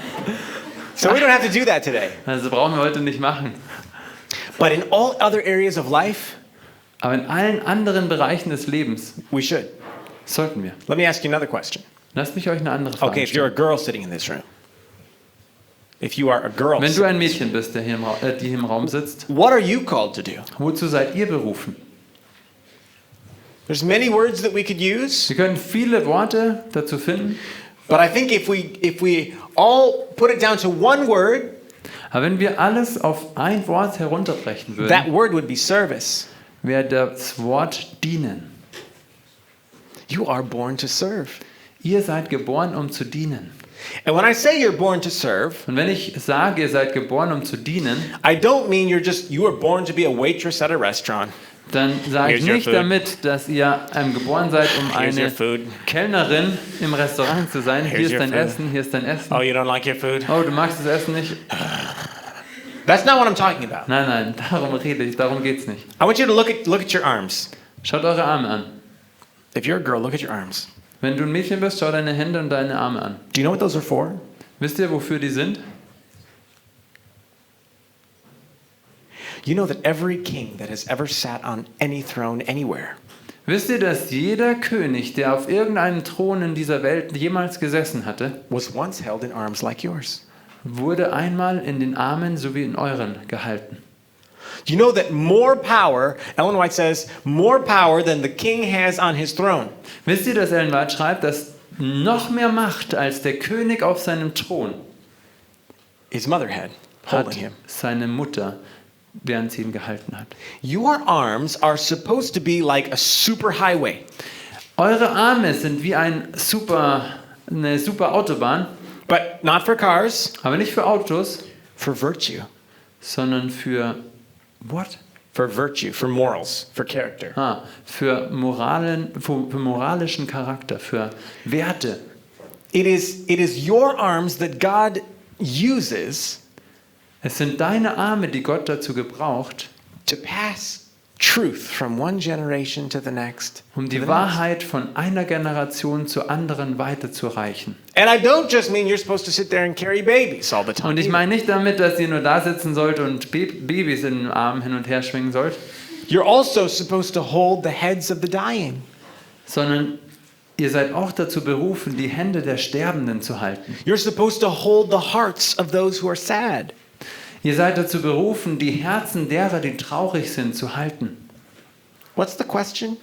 So we don't have to do that today. Also brauchen wir heute nicht machen. But in all other areas of life, Aber in allen anderen Bereichen des Lebens we should. sollten wir. Let me ask you another question. Lasst mich euch eine andere Frage Okay, if you're a stellen. girl sitting in this room, if you are a girl, Wenn du ein Mädchen bist, die hier im Raum sitzt, what are you called to do? wozu seid ihr berufen? There's many words that we could use, Wir können viele Worte dazu finden, but I think if we all put it down to one word, aber wenn wir alles auf ein Wort herunterbrechen würden, that word would be service. wäre das Wort dienen. You are born to serve. Ihr seid geboren, um zu dienen. And when I say you're born to serve, Und wenn ich sage, ihr seid geboren, um zu dienen, I don't mean you were born to be a waitress at a restaurant. dann sage ich Here's your nicht food. damit, dass ihr geboren seid, um Here's your eine food. Kellnerin im Restaurant zu sein. Hier Here's ist your dein food. Essen, hier ist dein Essen. Oh, you don't like your food? Oh, du magst das Essen nicht? That's not what I'm talking about. Nein, darum rede ich, darum geht's nicht. I want you to look at your arms. Schaut eure Arme an. If you're a girl, look at your arms. Wenn du ein Mädchen bist, schau deine Hände und deine Arme an. Do you know what those are for? Wisst ihr, wofür die sind? You know that every king that has ever sat on any throne anywhere Wisst ihr, dass jeder König, der auf irgendeinem Thron in dieser Welt jemals gesessen hatte, was once held in arms like yours? wurde einmal in den Armen so wie in euren gehalten? Do you know that more power, Ellen White says, more power than the king has on his throne Wisst ihr, dass Ellen White schreibt, dass noch mehr Macht als der König auf seinem Thron his mother had, hat holding him. seine Mutter, während sie ihn gehalten hat? Your arms are supposed to be like a super highway. Eure Arme sind wie eine super Autobahn, But not for cars, aber nicht für Autos, for virtue. sondern für what? For virtue, for morals, for character. Für moralischen Charakter, für Werte. It is your arms that God uses Es sind deine Arme, die Gott dazu gebraucht, to pass truth from one generation to the next. um die Wahrheit von einer Generation zur anderen weiterzureichen. And I don't just mean you're supposed to sit there and carry babies all the time. Und ich meine nicht damit, dass ihr nur da sitzen sollt und Babys in den Armen hin und her schwingen sollt, You're also supposed to hold the heads of the dying. sondern ihr seid auch dazu berufen, die Hände der Sterbenden zu halten. You're supposed to hold the hearts of those who are sad. Ihr seid dazu berufen, die Herzen derer, die traurig sind, zu halten. What's the question?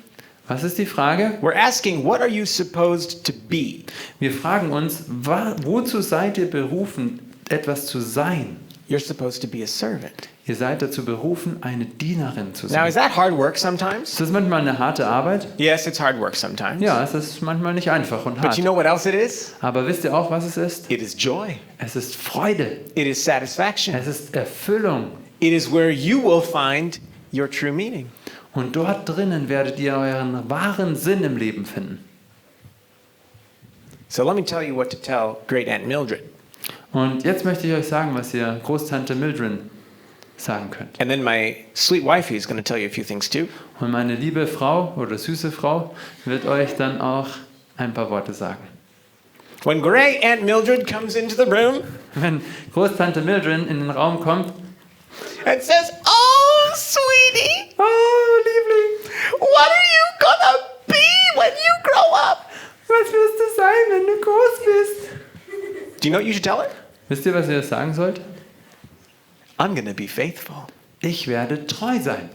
Was ist die Frage? We're asking, what are you supposed to be? Wir fragen uns, wozu seid ihr berufen, etwas zu sein? You're supposed to be a servant. Ihr seid dazu berufen, eine Dienerin zu Now, sein. is that hard work sometimes? Ist das manchmal eine harte Arbeit? Yes, it's hard work sometimes. Ja, es ist manchmal nicht einfach und But hart. you know what else it is? Aber wisst ihr auch, was es ist? It is joy. Es ist Freude. It is satisfaction. Es ist Erfüllung. It is where you will find your true meaning. Und dort drinnen werdet ihr euren wahren Sinn im Leben finden. So let me tell you what to tell Great Aunt Mildred. Und jetzt möchte ich euch sagen, was ihr Großtante Mildred sagen könnt. And then my sweet wifey is going to tell you a few things too. Und meine liebe Frau oder süße Frau wird euch dann auch ein paar Worte sagen. When Great Aunt Mildred comes into the room Wenn Großtante Mildred in den Raum kommt, and says, "Oh, sweetie, oh Liebling, what are you gonna be when you grow up?" was wirst du sein, wenn du groß bist? Do you know what you should tell her? Wisst ihr, was ihr sagen sollt? I'm going to be faithful. Ich werde treu sein.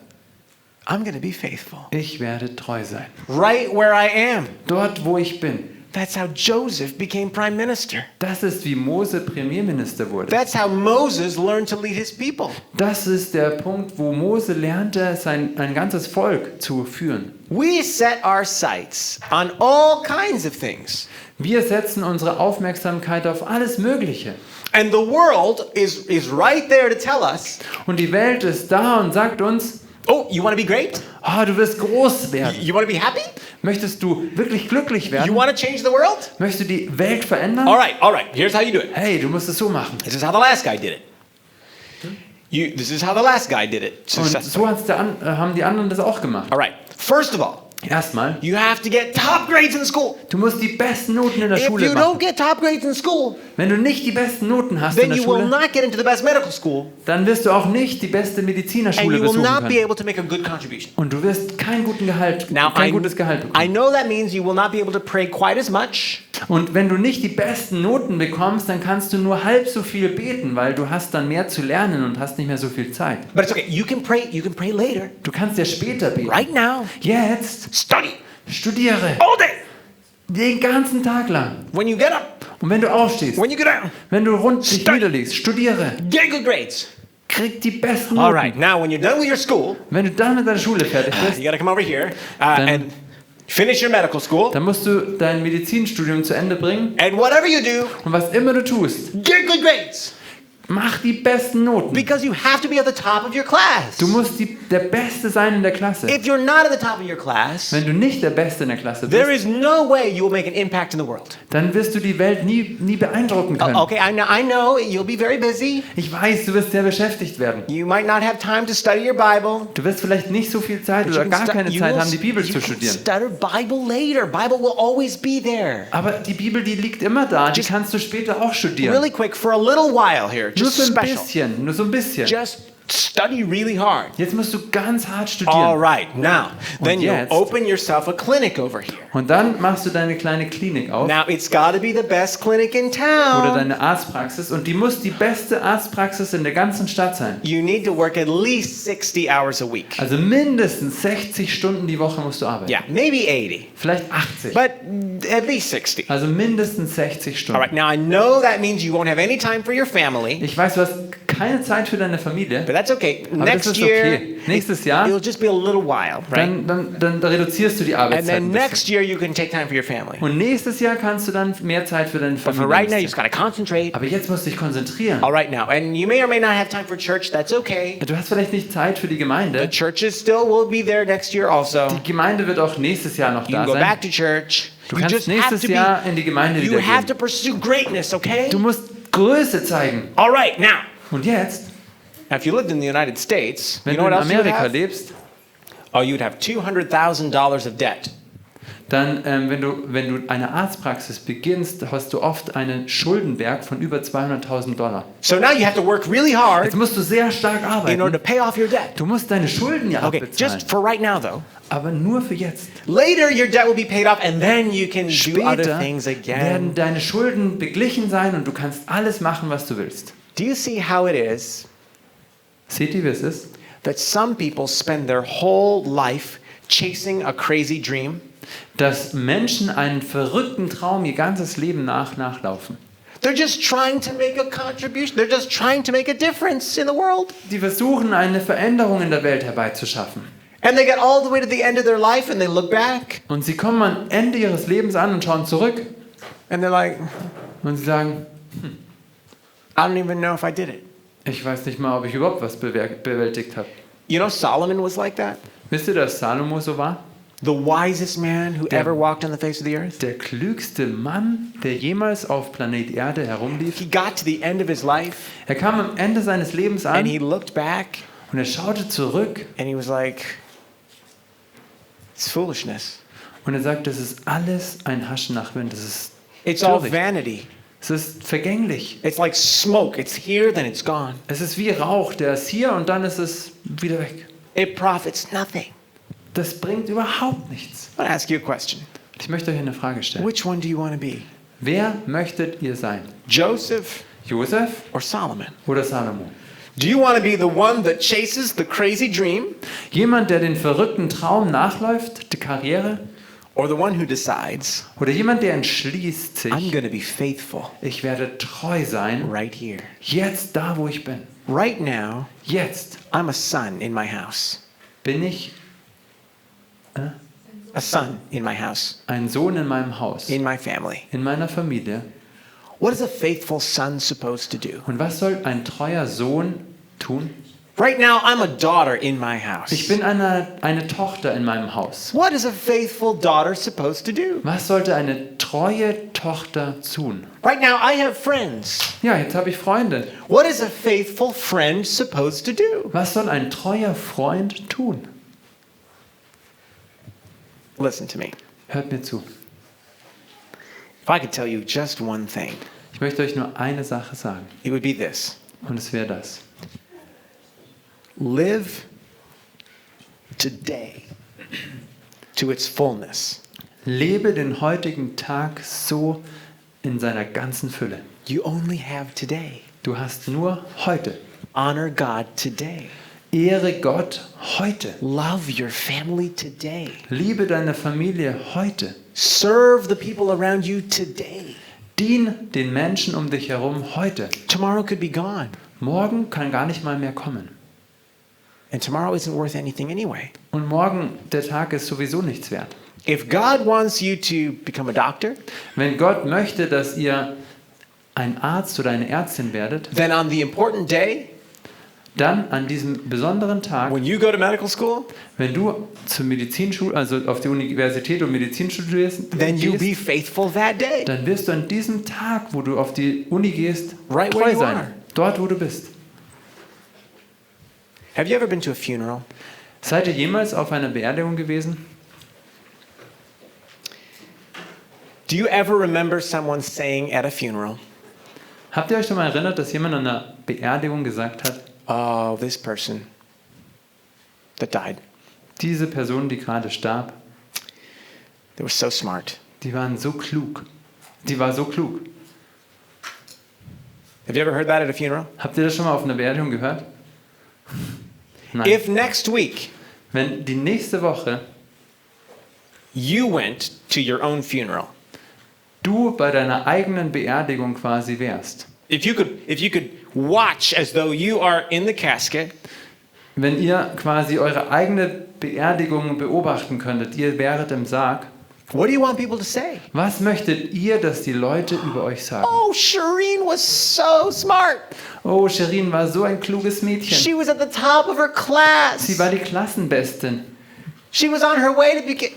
I'm going to be faithful. Ich werde treu sein. Right where I am. Dort, wo ich bin. That's how Joseph became prime minister. Das ist, wie Mose Premierminister wurde. That's how Moses learned to lead his people. Das ist der Punkt, wo Mose lernte, ein ganzes Volk zu führen. We set our sights on all kinds of things. Wir setzen unsere Aufmerksamkeit auf alles Mögliche. And the world is right there to tell us, Und die Welt ist da und sagt uns, oh, you want to be great? oh, du wirst groß werden. You want to be happy? Möchtest du wirklich glücklich You werden? want to change the world? Möchtest du die Welt verändern? All right. Here's how you do it. Hey, du musst es so machen. This is how the last guy did it. This is how the last guy did it. Und Successfully. so haben die anderen das auch gemacht. All right. First of all, Erstmal, you have to get top grades in school. du musst die besten Noten in der If Schule you machen. don't get top grades in school, Wenn du nicht die besten Noten hast in then der you will Schule, not get into the best medical school, dann wirst du auch nicht die beste and Medizinerschule you will besuchen not be können. able to make a good contribution. Und du wirst kein gutes Gehalt bekommen. I know that means you will not be able to pray quite as much. Und wenn du nicht die besten Noten bekommst, dann kannst du nur halb so viel beten, weil du hast dann mehr zu lernen und hast nicht mehr so viel Zeit. But it's okay. You can pray later. Du kannst ja später beten. Right now, Jetzt study studiere all day. den ganzen Tag lang. When you get up, Und wenn du aufstehst, when you get down, wenn du dich Study. niederlegst, studiere. get good grades. Krieg die besten All Noten. right. Now, when you're done with your school, Wenn du dann mit deiner Schule fertig bist, you got to come over here Then- and finish your medical school. dann musst du dein Medizinstudium zu Ende bringen. And whatever you do, Und was immer du tust, get good grades. mach die besten Noten. Because you have to be at the top of your class. Du musst der Beste sein in der Klasse. If you're not at the top of your class, Wenn du nicht der Beste in der Klasse there bist, is no way you will make an impact in the world. dann wirst du die Welt nie beeindrucken können. Okay, I know you'll be very busy. Ich weiß, du wirst sehr beschäftigt werden. You might not have time to study your Bible. Du wirst vielleicht nicht so viel Zeit oder gar keine Zeit haben, die Bibel zu studieren. Study Bible later. Bible will always be there. Aber die Bibel, die liegt immer da. Die kannst du später auch studieren. Really quick, for a little while here, Nur just so ein special. bisschen. Nur so ein bisschen. Just study really hard. Jetzt musst du ganz hart All studieren. right, now, then you'll jetzt- open yourself a clinic over here. Und dann machst du deine kleine Klinik auf. Now, it's got to be the best clinic in Oder town. deine Arztpraxis. Und die muss die beste Arztpraxis in der ganzen Stadt sein. You need to work at least 60 hours a week. Also mindestens 60 Stunden die Woche musst du arbeiten. Yeah, maybe 80, Vielleicht 80. but at least 60. Also mindestens 60 All right, Stunden. now I know that means you won't have any time for your family, Ich weiß, du hast keine Zeit für deine Familie. but that's okay. Aber das Next ist year, okay. Nächstes Jahr, it'll just be a little while, right? dann reduzierst du die And Arbeitszeit then ein bisschen. next year you can take time for your family. Und nächstes Jahr kannst du dann mehr Zeit für deine But for right now, you Familie just got to concentrate. Aber jetzt musst du dich konzentrieren. All right, now, and you may or may not have time for church. That's okay. Du hast vielleicht nicht Zeit für die The Gemeinde. churches still will be there next year also. Die Gemeinde wird auch nächstes Jahr noch You can da go back sein. to church. Du You kannst just have nächstes to be. Jahr in die Gemeinde You wieder have to gehen. pursue greatness, okay? Du musst Größe zeigen. All right, now, Und jetzt, if you lived in the United States, wenn you know du what in else you'd Amerika have? lebst, Oh, you'd have $200,000 of debt. dann, wenn du eine Arztpraxis beginnst, hast du oft einen Schuldenberg von über $200.000. So now you have to work really Jetzt hard musst du sehr stark in order arbeiten. to pay off your debt. Du musst deine Schulden ja Okay, abbezahlen. just for right now though. Aber nur für jetzt. Later, your debt will be paid off, and then you can do other Später things again. werden deine Schulden beglichen sein und du kannst alles machen, was du willst. Do you see how it is Seht ihr, wie es ist? that some people spend their whole life chasing a crazy dream. dass Menschen einen verrückten Traum ihr ganzes Leben nachlaufen. They're just trying to make a contribution. They're just trying to make a difference in the world. Die versuchen, eine Veränderung in der Welt herbeizuschaffen. And they get all the way to the end of their life and they look back Und sie kommen am Ende ihres Lebens an und schauen zurück and they're like, und sie sagen, I don't even know if I did it. ich weiß nicht mal, ob ich überhaupt was bewältigt habe. You know, Solomon was like that. Wisst ihr, dass Salomo so war? The wisest man who ever walked on the face of the earth. Der klügste Mann, der jemals auf Planet Erde herumlief. He got to the end of his life Er kam am Ende seines Lebens and an he looked back und er schaute zurück and he was like, it's foolishness. und er sagt, das ist alles ein Haschen nach Wind. Das ist It's all töricht. vanity. Es ist vergänglich. It's like smoke. It's here, then it's gone. Es ist wie Rauch, der ist hier und dann ist es wieder weg. It profits nothing. Das bringt überhaupt nichts. I want to ask you a question. Ich möchte euch eine Frage stellen. Which one do you want to be? Wer möchtet ihr sein? Joseph Josef or Solomon? oder Salomo? Do you want to be the one that chases the crazy dream Jemand, der den verrückten Traum nachläuft, die Karriere? or the one who decides, Oder jemand, der entschließt I'm sich, going to be faithful ich werde treu sein, right here? jetzt da, wo ich bin. Right now, Jetzt I'm a son in my house. bin ich A son in my house, ein Sohn in meinem Haus, in my family. in meiner Familie. What is a faithful son supposed to do? Und was soll ein treuer Sohn tun? Right now, I'm a daughter in my house. Ich bin eine Tochter in meinem Haus. What is a faithful daughter supposed to do? Was sollte eine treue Tochter tun? Right now, I have friends. Ja, jetzt habe ich Freunde. What is a faithful friend supposed to do? Was soll ein treuer Freund tun? Listen to me. Hört mir zu. If I could tell you just one thing, Ich möchte euch nur eine Sache sagen. it would be this. Und es wäre das. Live today to its fullness. Lebe den heutigen Tag so in seiner ganzen Fülle. You only have today. Du hast nur heute. Honor God today. Ehre Gott heute. Love your family today. Liebe deine Familie heute. Serve the people around you today. Dien den Menschen um dich herum heute. Tomorrow could be gone. Morgen kann gar nicht mal mehr kommen. And tomorrow isn't worth anything anyway. Und morgen, der Tag ist sowieso nichts wert. If God wants you to become a doctor, Wenn Gott möchte, dass ihr ein Arzt oder eine Ärztin werdet, then on the important day, dann an diesem besonderen Tag, when you go to medical school, wenn du zur Medizinschule, also auf die Universität und Medizin studierst, then you'll be gehst, faithful that day. dann wirst du an diesem Tag, wo du auf die Uni gehst, Right where treu you sein. are. Dort, wo du bist. Have you ever been to a funeral? Seid ihr jemals auf einer Beerdigung gewesen? Do you ever remember someone saying at a funeral, Habt ihr euch schon mal erinnert, dass jemand an einer Beerdigung gesagt hat, oh, this person that died, diese Person, die gerade starb, they were so smart. die waren so klug. Die war so klug. Have you ever heard that at a funeral? Habt ihr das schon mal auf einer Beerdigung gehört? Nein. If next week Wenn die nächste Woche you went to your own funeral, du bei deiner eigenen Beerdigung quasi wärst, if you could watch as though you are in the casket, wenn ihr quasi eure eigene Beerdigung beobachten könntet, ihr wäret im Sarg, what do you want people to say? was möchtet ihr, dass die Leute über euch sagen? Oh, Shireen was so smart. Oh, Sherin war so ein kluges Mädchen. She was at the top of her class. Sie war die Klassenbestin. She was on her way to begin.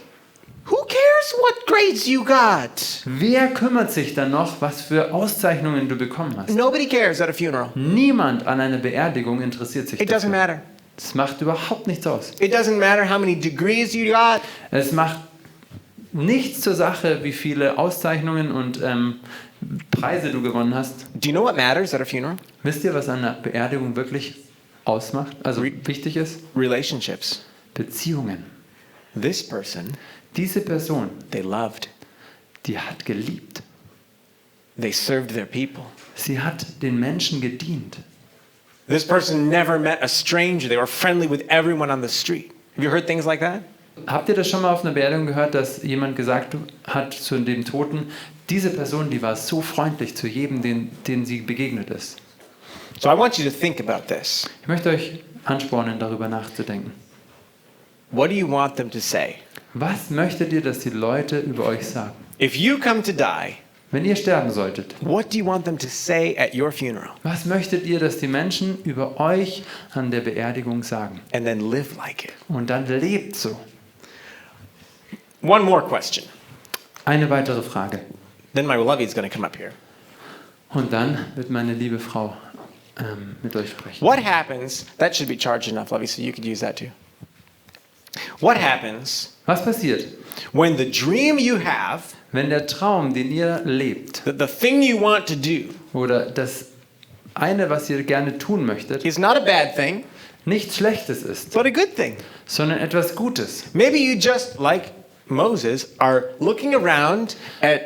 Who cares what grades you got? Wer kümmert sich dann noch, was für Auszeichnungen du bekommen hast? Nobody cares at a funeral. Niemand an einer Beerdigung interessiert sich It doesn't dafür. matter. Es macht überhaupt nichts aus. It doesn't matter how many degrees you got. Es macht nichts zur Sache, wie viele Auszeichnungen und Preise du gewonnen hast. Do you know what matters at a funeral? Wisst ihr, was an einer Beerdigung wirklich ausmacht, also wichtig ist? Relationships. Beziehungen. This person, Diese Person, they loved. die hat geliebt. They served their people. Sie hat den Menschen gedient. This person never met a stranger. They were friendly with everyone on the street. Have you heard things like that? Habt ihr das schon mal auf einer Beerdigung gehört, dass jemand gesagt hat zu dem Toten, diese Person, die war so freundlich zu jedem, den sie begegnet ist? So I want you to think about this. Ich möchte euch anspornen, darüber nachzudenken. What do you want them to say? Was möchtet ihr, dass die Leute über euch sagen? If you come to die, Wenn ihr sterben solltet, what do you want them to say at your funeral? was möchtet ihr, dass die Menschen über euch an der Beerdigung sagen? And then live like it. Und dann lebt so. One more question. Eine weitere Frage. Then my lovey is going to come up here. Und dann wird meine liebe Frau mit euch sprechen. What happens? That should be charged enough, lovey, so you could use that too. What happens Was passiert, when the dream you have, wenn der Traum, den ihr lebt, the thing you want to do, oder das eine, was ihr gerne tun möchtet, is not a bad thing, nichts Schlechtes ist, but a good thing? sondern etwas Gutes? Maybe you just, like Moses, are looking around at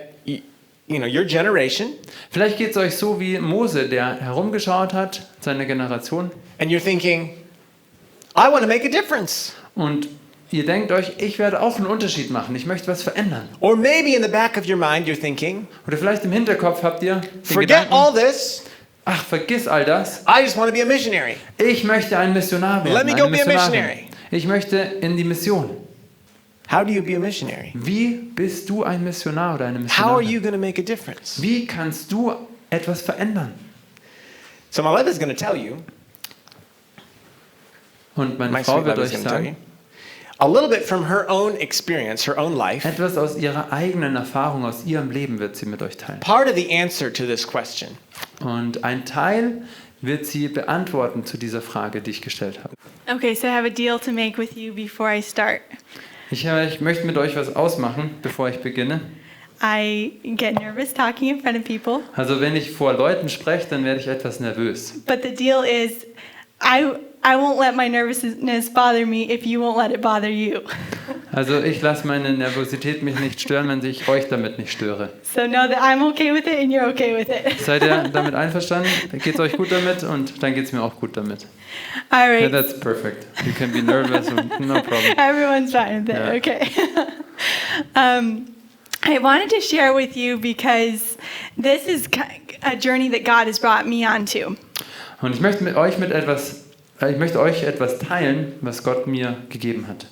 your generation, Vielleicht geht es euch so wie Mose, der herumgeschaut hat, seine Generation, and you're thinking, I want to make a difference. und ihr denkt euch, ich werde auch einen Unterschied machen, ich möchte was verändern. Or maybe in the back of your mind you're thinking, Oder vielleicht im Hinterkopf habt ihr den forget Gedanken, all this, ach, vergiss all das, I just want to be a missionary. ich möchte ein Missionar werden, Let me eine go be a Missionarin. missionary. Ich möchte in die Mission. How do you be a missionary? Wie bist du ein Missionar oder eine How are Missionarin? you going to make a difference? Wie kannst du etwas verändern? So my love is going to tell you, Und meine my Frau sweet wird love is euch going to tell you, sagen, a little bit from her own experience, her own life. etwas aus ihrer eigenen Erfahrung, aus ihrem Leben wird sie mit euch teilen. Part of the answer to this question Und ein Teil wird sie beantworten zu dieser Frage, die ich gestellt habe. Okay, so I have a deal to make with you before I start. Ich möchte mit euch was ausmachen, bevor ich beginne. I get nervous talking in front of people, Also wenn ich vor Leuten spreche, dann werde ich etwas nervös. but the deal is I won't let my nervousness bother me if you won't let it bother you. Also ich lasse meine Nervosität mich nicht stören, wenn ich euch damit nicht störe. So know that I'm okay with it and you're okay with it. Seid ihr damit einverstanden? Geht es euch gut damit und dann geht es mir auch gut damit. All Yeah, right. that's perfect. You can be nervous, no problem. Everyone's fine with it. Yeah. Okay. I wanted to share with you because this is a journey that God has brought me onto. Und ich möchte euch etwas teilen, was Gott mir gegeben hat.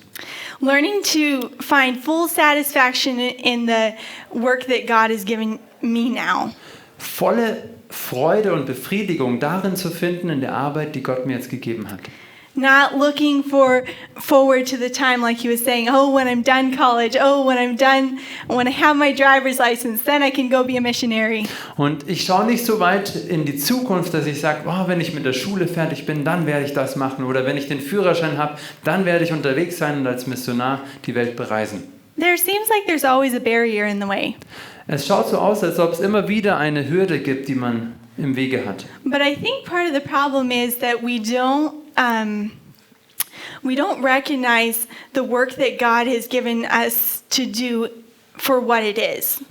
Learning to find full satisfaction in the work that God has given me now. Volle Freude und Befriedigung darin zu finden, in der Arbeit, die Gott mir jetzt gegeben hat. Not looking forward to the time like he was saying, oh, when I'm done college, oh, when I have my driver's license, then I can go be a missionary. Und ich schaue nicht so weit in die Zukunft, dass ich sage, oh, wenn ich mit der Schule fertig bin, dann werde ich das machen. Oder wenn ich den Führerschein habe, dann werde ich unterwegs sein und als Missionar die Welt bereisen. There seems like there's always a barrier in the way. Es schaut so aus, als ob es immer wieder eine Hürde gibt, die man im Wege hat. But I think part of the problem is that we don't recognize the work that God has given us to do for what it is.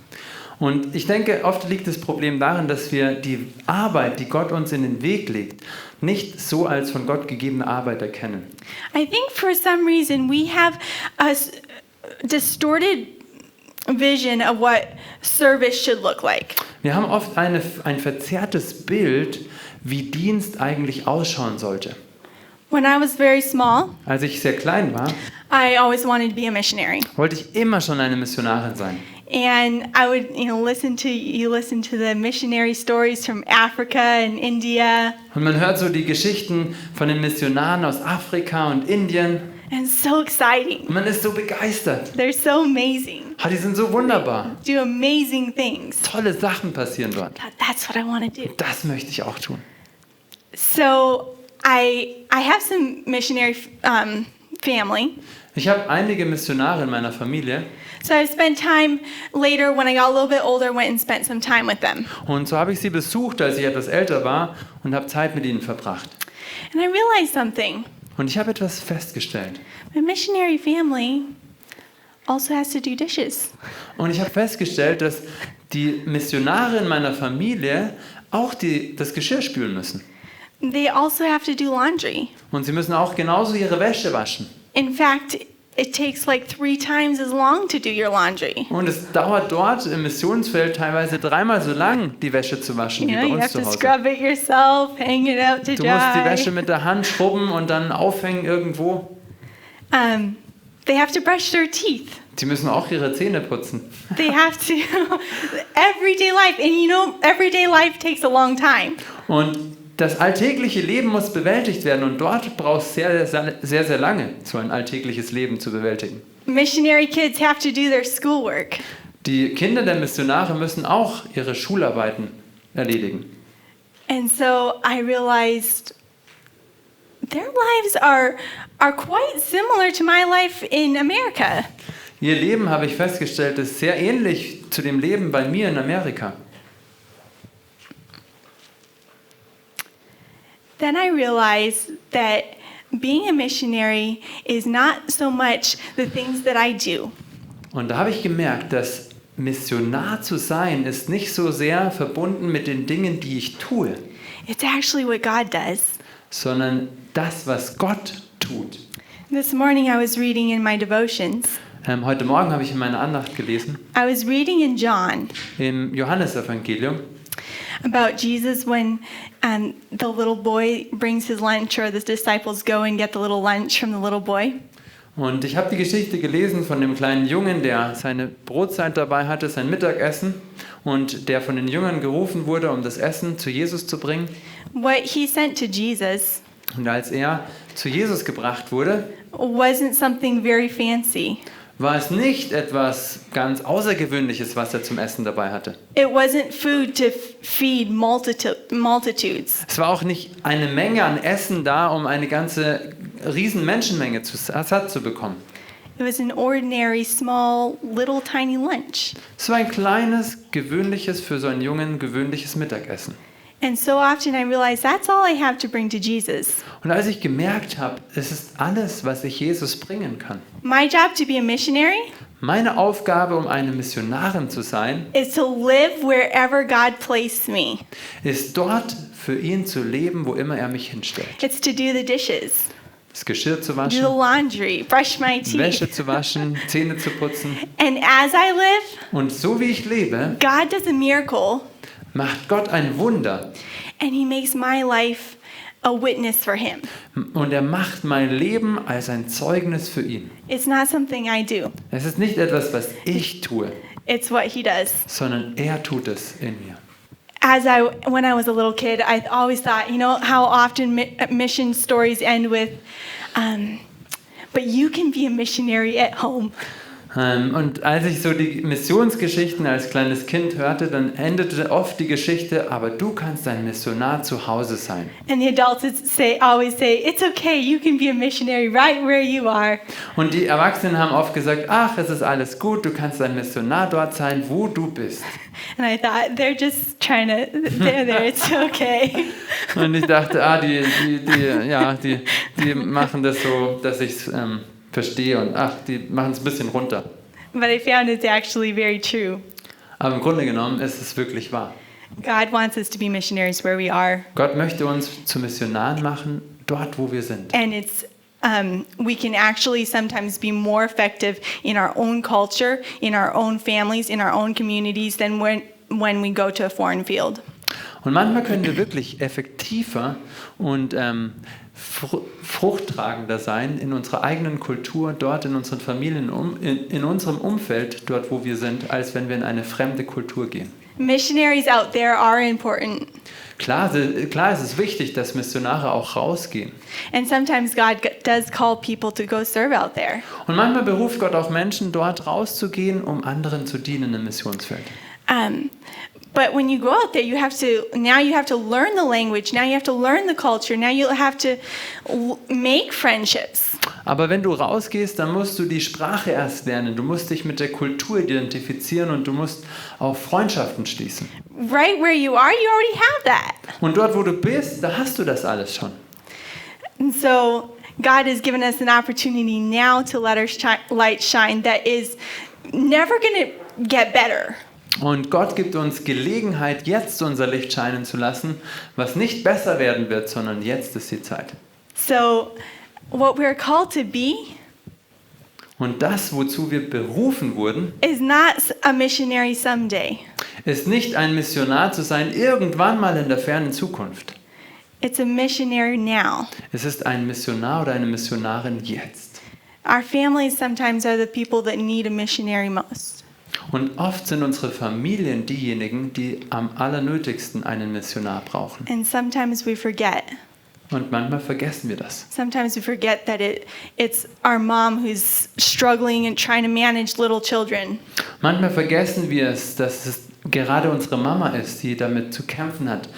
Und ich denke, oft liegt das Problem darin, dass wir die Arbeit, die Gott uns in den Weg legt, nicht so als von Gott gegebene Arbeit erkennen. I think for some reason we have a distorted vision of what service should look like. Wir haben oft ein verzerrtes Bild, wie Dienst eigentlich ausschauen sollte. When I was very small, Als ich sehr klein war, I always wanted to be a missionary. wollte ich immer schon eine Missionarin sein. And I would, listen to the missionary stories from Africa and India. Und man hört so die Geschichten von den Missionaren aus Afrika und Indien. And it's so exciting. Und man ist so begeistert. They're so amazing. Die sind so wunderbar. Do amazing things. Tolle Sachen passieren dort. That's what I want to do. Das möchte ich auch tun. So I have some missionary family. Ich habe einige Missionare in meiner Familie. So I spent time later when I got a little bit older, went and spent some time with them. Und so habe ich sie besucht, als ich etwas älter war und habe Zeit mit ihnen verbracht. And I realized something. Und ich habe etwas festgestellt. My missionary family also has to do dishes. Und ich habe festgestellt, dass die Missionare in meiner Familie auch das Geschirr spülen müssen. They also have to do laundry. Und sie müssen auch genauso ihre Wäsche waschen. In fact, it takes like 3 times as long to do your laundry. Und es dauert dort im Missionsfeld teilweise 3-mal so lang, die Wäsche zu waschen, You wie know, bei you uns have zu to Hause. scrub it yourself, hang it out to Du musst die Wäsche dry. mit der Hand schrubben und dann aufhängen irgendwo. They have to brush their teeth. Die müssen auch ihre Zähne putzen. They have to everyday life, and you know, everyday life takes a long time. Und das alltägliche Leben muss bewältigt werden und dort braucht es sehr, sehr lange, so ein alltägliches Leben zu bewältigen. Missionary kids have to do their schoolwork. Die Kinder der Missionare müssen auch ihre Schularbeiten erledigen. And so I realized their lives are quite similar to my life in America. Ihr Leben, habe ich festgestellt, ist sehr ähnlich zu dem Leben bei mir in Amerika. Then I realized that being a missionary is not so much the things that I do. Und da habe ich gemerkt, dass Missionar zu sein ist nicht so sehr verbunden mit den Dingen, die ich tue, It's actually what God does. sondern das, was Gott tut. This morning I was reading in my devotions. Heute Morgen habe ich in meiner Andacht gelesen, I was reading in John im Johannesevangelium, about Jesus when the little boy brings his lunch, or the disciples go and get the little lunch from the little boy. und ich habe die Geschichte gelesen von dem kleinen Jungen, der seine Brotzeit dabei hatte, sein Mittagessen, und der von den Jüngern gerufen wurde, um das Essen zu Jesus zu bringen. What he sent to Jesus Und als er zu Jesus gebracht wurde, wasn't something very fancy. war es nicht etwas ganz Außergewöhnliches, was er zum Essen dabei hatte. It wasn't food to feed multitudes. Es war auch nicht eine Menge an Essen da, um eine ganze riesen Menschenmenge satt zu bekommen. It was an ordinary, small, little, tiny lunch. Es war ein kleines, gewöhnliches, für so einen Jungen gewöhnliches Mittagessen. And so often I realize that's all I have to bring to Jesus. Und als ich gemerkt habe, es ist alles, was ich Jesus bringen kann. My job to be a missionary Meine Aufgabe, um eine Missionarin zu sein, is to live wherever God placed me. ist dort für ihn zu leben, wo immer er mich hinstellt. It's to do the dishes, Das Geschirr zu do the waschen, laundry, brush my Wäsche teeth. zu waschen, Zähne zu putzen. And as I live, Und so wie ich lebe, God does a miracle, macht Gott ein Wunder. and He makes my life a witness for Him. Und er macht mein Leben als ein Zeugnis für ihn. It's not something I do. Es ist nicht etwas, was ich tue, It's what He does. sondern er tut es in mir. When I was a little kid, I always thought, you know, how often mission stories end with, but you can be a missionary at home. Und als ich so die Missionsgeschichten als kleines Kind hörte, dann endete oft die Geschichte, aber du kannst ein Missionar zu Hause sein. And the adults always say, it's okay, you can be a missionary right where you are. Und die Erwachsenen haben oft gesagt, ach, es ist alles gut, du kannst ein Missionar dort sein, wo du bist. And I thought, they're just trying to, they're there, it's okay. Und ich dachte, die machen das so, dass ich es verstehe und die machen es ein bisschen runter. But I found it's actually very true. Aber im Grunde genommen ist es wirklich wahr. God wants us to be missionaries where we are. Gott möchte uns zu Missionaren machen, dort wo wir sind. And we can actually sometimes be more effective in our own culture, in our own families, in our own communities than when we go to a foreign field. Und manchmal können wir wirklich effektiver und fruchttragender sein in unserer eigenen Kultur, dort in unseren Familien, in unserem Umfeld, dort wo wir sind, als wenn wir in eine fremde Kultur gehen. Missionaries out there are important. Klar ist es wichtig, dass Missionare auch rausgehen. And sometimes God does call people to go serve out there. Und manchmal beruft Gott auch Menschen, dort rauszugehen, um anderen zu dienen im Missionsfeld. But when you go out there, you have to learn the language. Now you have to learn the culture. Now you have to make friendships. Aber wenn du rausgehst, dann musst du die Sprache erst lernen. Du musst dich mit der Kultur identifizieren und du musst auch Freundschaften schließen. Right where you are, you already have that. Und dort, wo du bist, da hast du das alles schon. And so God has given us an opportunity now to let our light shine that is never going to get better. Und Gott gibt uns Gelegenheit, jetzt unser Licht scheinen zu lassen, was nicht besser werden wird, sondern jetzt ist die Zeit. So what we're called to be Und das, wozu wir berufen wurden, is not a missionary someday. ist nicht ein Missionar zu sein, irgendwann mal in der fernen Zukunft. It's a missionary now. Es ist ein Missionar oder eine Missionarin jetzt. Our families sometimes are the people that need a missionary most. Und oft sind unsere Familien diejenigen, die am allernötigsten einen Missionar brauchen. And sometimes we forget. Und manchmal vergessen wir das. Sometimes we forget that it's our mom who's struggling and trying to manage little children. Manchmal vergessen wir es, dass es gerade unsere Mama ist, die damit zu kämpfen hat,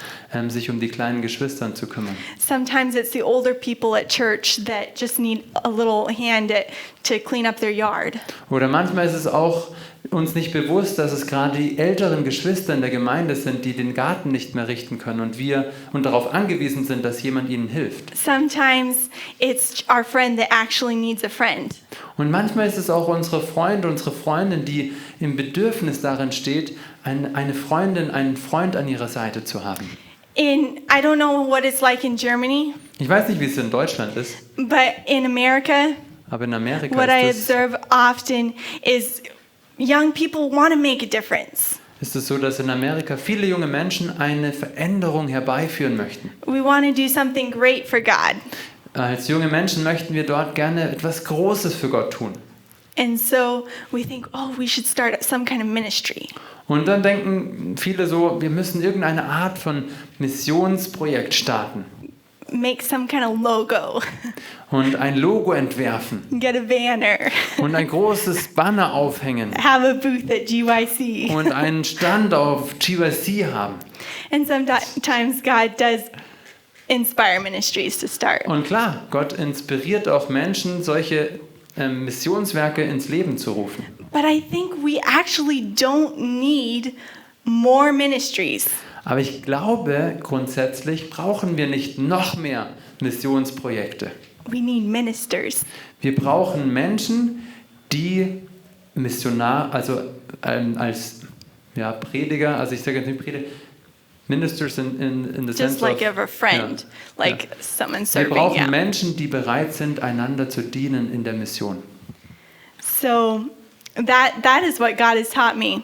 sich um die kleinen Geschwister zu kümmern. Sometimes it's the older people at church that just need a little hand to clean up their yard. Oder manchmal ist es auch uns nicht bewusst, dass es gerade die älteren Geschwister in der Gemeinde sind, die den Garten nicht mehr richten können und darauf angewiesen sind, dass jemand ihnen hilft. Sometimes it's our friend that actually needs a friend. Und manchmal ist es auch unsere Freunde, unsere Freundin, die im Bedürfnis darin steht, eine Freundin, einen Freund an ihrer Seite zu haben. I don't know what it's like in Germany, Ich weiß nicht, wie es in Deutschland ist, but in America, aber in Amerika what I ist observe often is young people want to make a difference. es so, dass in Amerika viele junge Menschen eine Veränderung herbeiführen möchten. We want to do something great for God. Als junge Menschen möchten wir dort gerne etwas Großes für Gott tun. And so we think, oh, we should start some kind of ministry. Und dann denken viele so, wir müssen irgendeine Art von Missionsprojekt starten Make some kind of logo. und ein Logo entwerfen Get a banner. und ein großes Banner aufhängen Have a booth at GYC. und einen Stand auf GYC haben. And sometimes God does inspire ministries to start. Und klar, Gott inspiriert auch Menschen, solche Missionswerke ins Leben zu rufen. But I think we actually don't need more ministries. Aber ich glaube, grundsätzlich brauchen wir nicht noch mehr Missionsprojekte. We need ministers. Wir brauchen Menschen, die als Prediger, also ich sage jetzt nicht Prediger, Ministers in the sense Just like of, a friend, ja, like ja. someone Wir serving. brauchen Yeah. Menschen, die bereit sind, einander zu dienen in der Mission. So that is what God has taught me.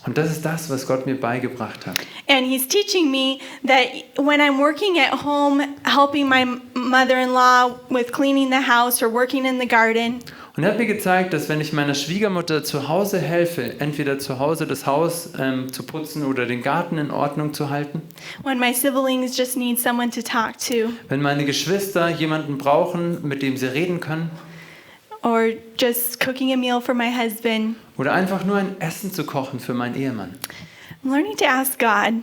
Und das ist das, was Gott mir beigebracht hat. And he's teaching me that when I'm working at home, helping my mother-in-law with cleaning the house or working in the garden, Und er hat mir gezeigt, dass wenn ich meiner Schwiegermutter zu Hause helfe, entweder zu Hause das Haus zu putzen oder den Garten in Ordnung zu halten, when my siblings just need someone to talk to, wenn meine Geschwister jemanden brauchen, mit dem sie reden können, or just cooking a meal for my husband, oder einfach nur ein Essen zu kochen für meinen Ehemann. I'm learning to ask God.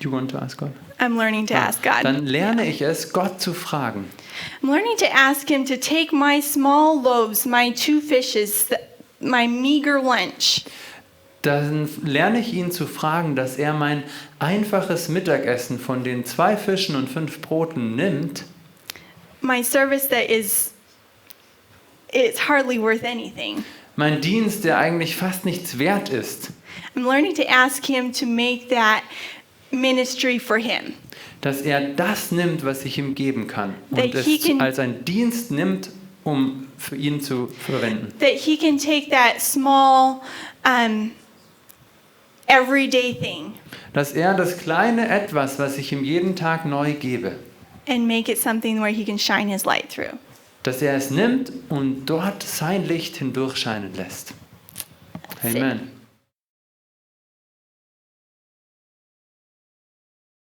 You want to ask God? I'm learning to ask God. Dann lerne ich es, Gott zu fragen. I'm learning to ask him to take my small loaves, my 2 fishes, my meager lunch, Dann lerne ich ihn zu fragen, dass er mein einfaches Mittagessen von den 2 Fischen und 5 Broten nimmt, my service that it's hardly worth anything. mein Dienst, der eigentlich fast nichts wert ist, I'm learning to ask him to make that ministry for him. dass er das nimmt, was ich ihm geben kann und That es he can- als einen Dienst nimmt, um für ihn zu verwenden. That he can take that small, everyday thing Dass er das kleine Etwas, was ich ihm jeden Tag neu gebe, and make it something where he can shine his light through. dass er es nimmt und dort sein Licht hindurchscheinen lässt. Amen.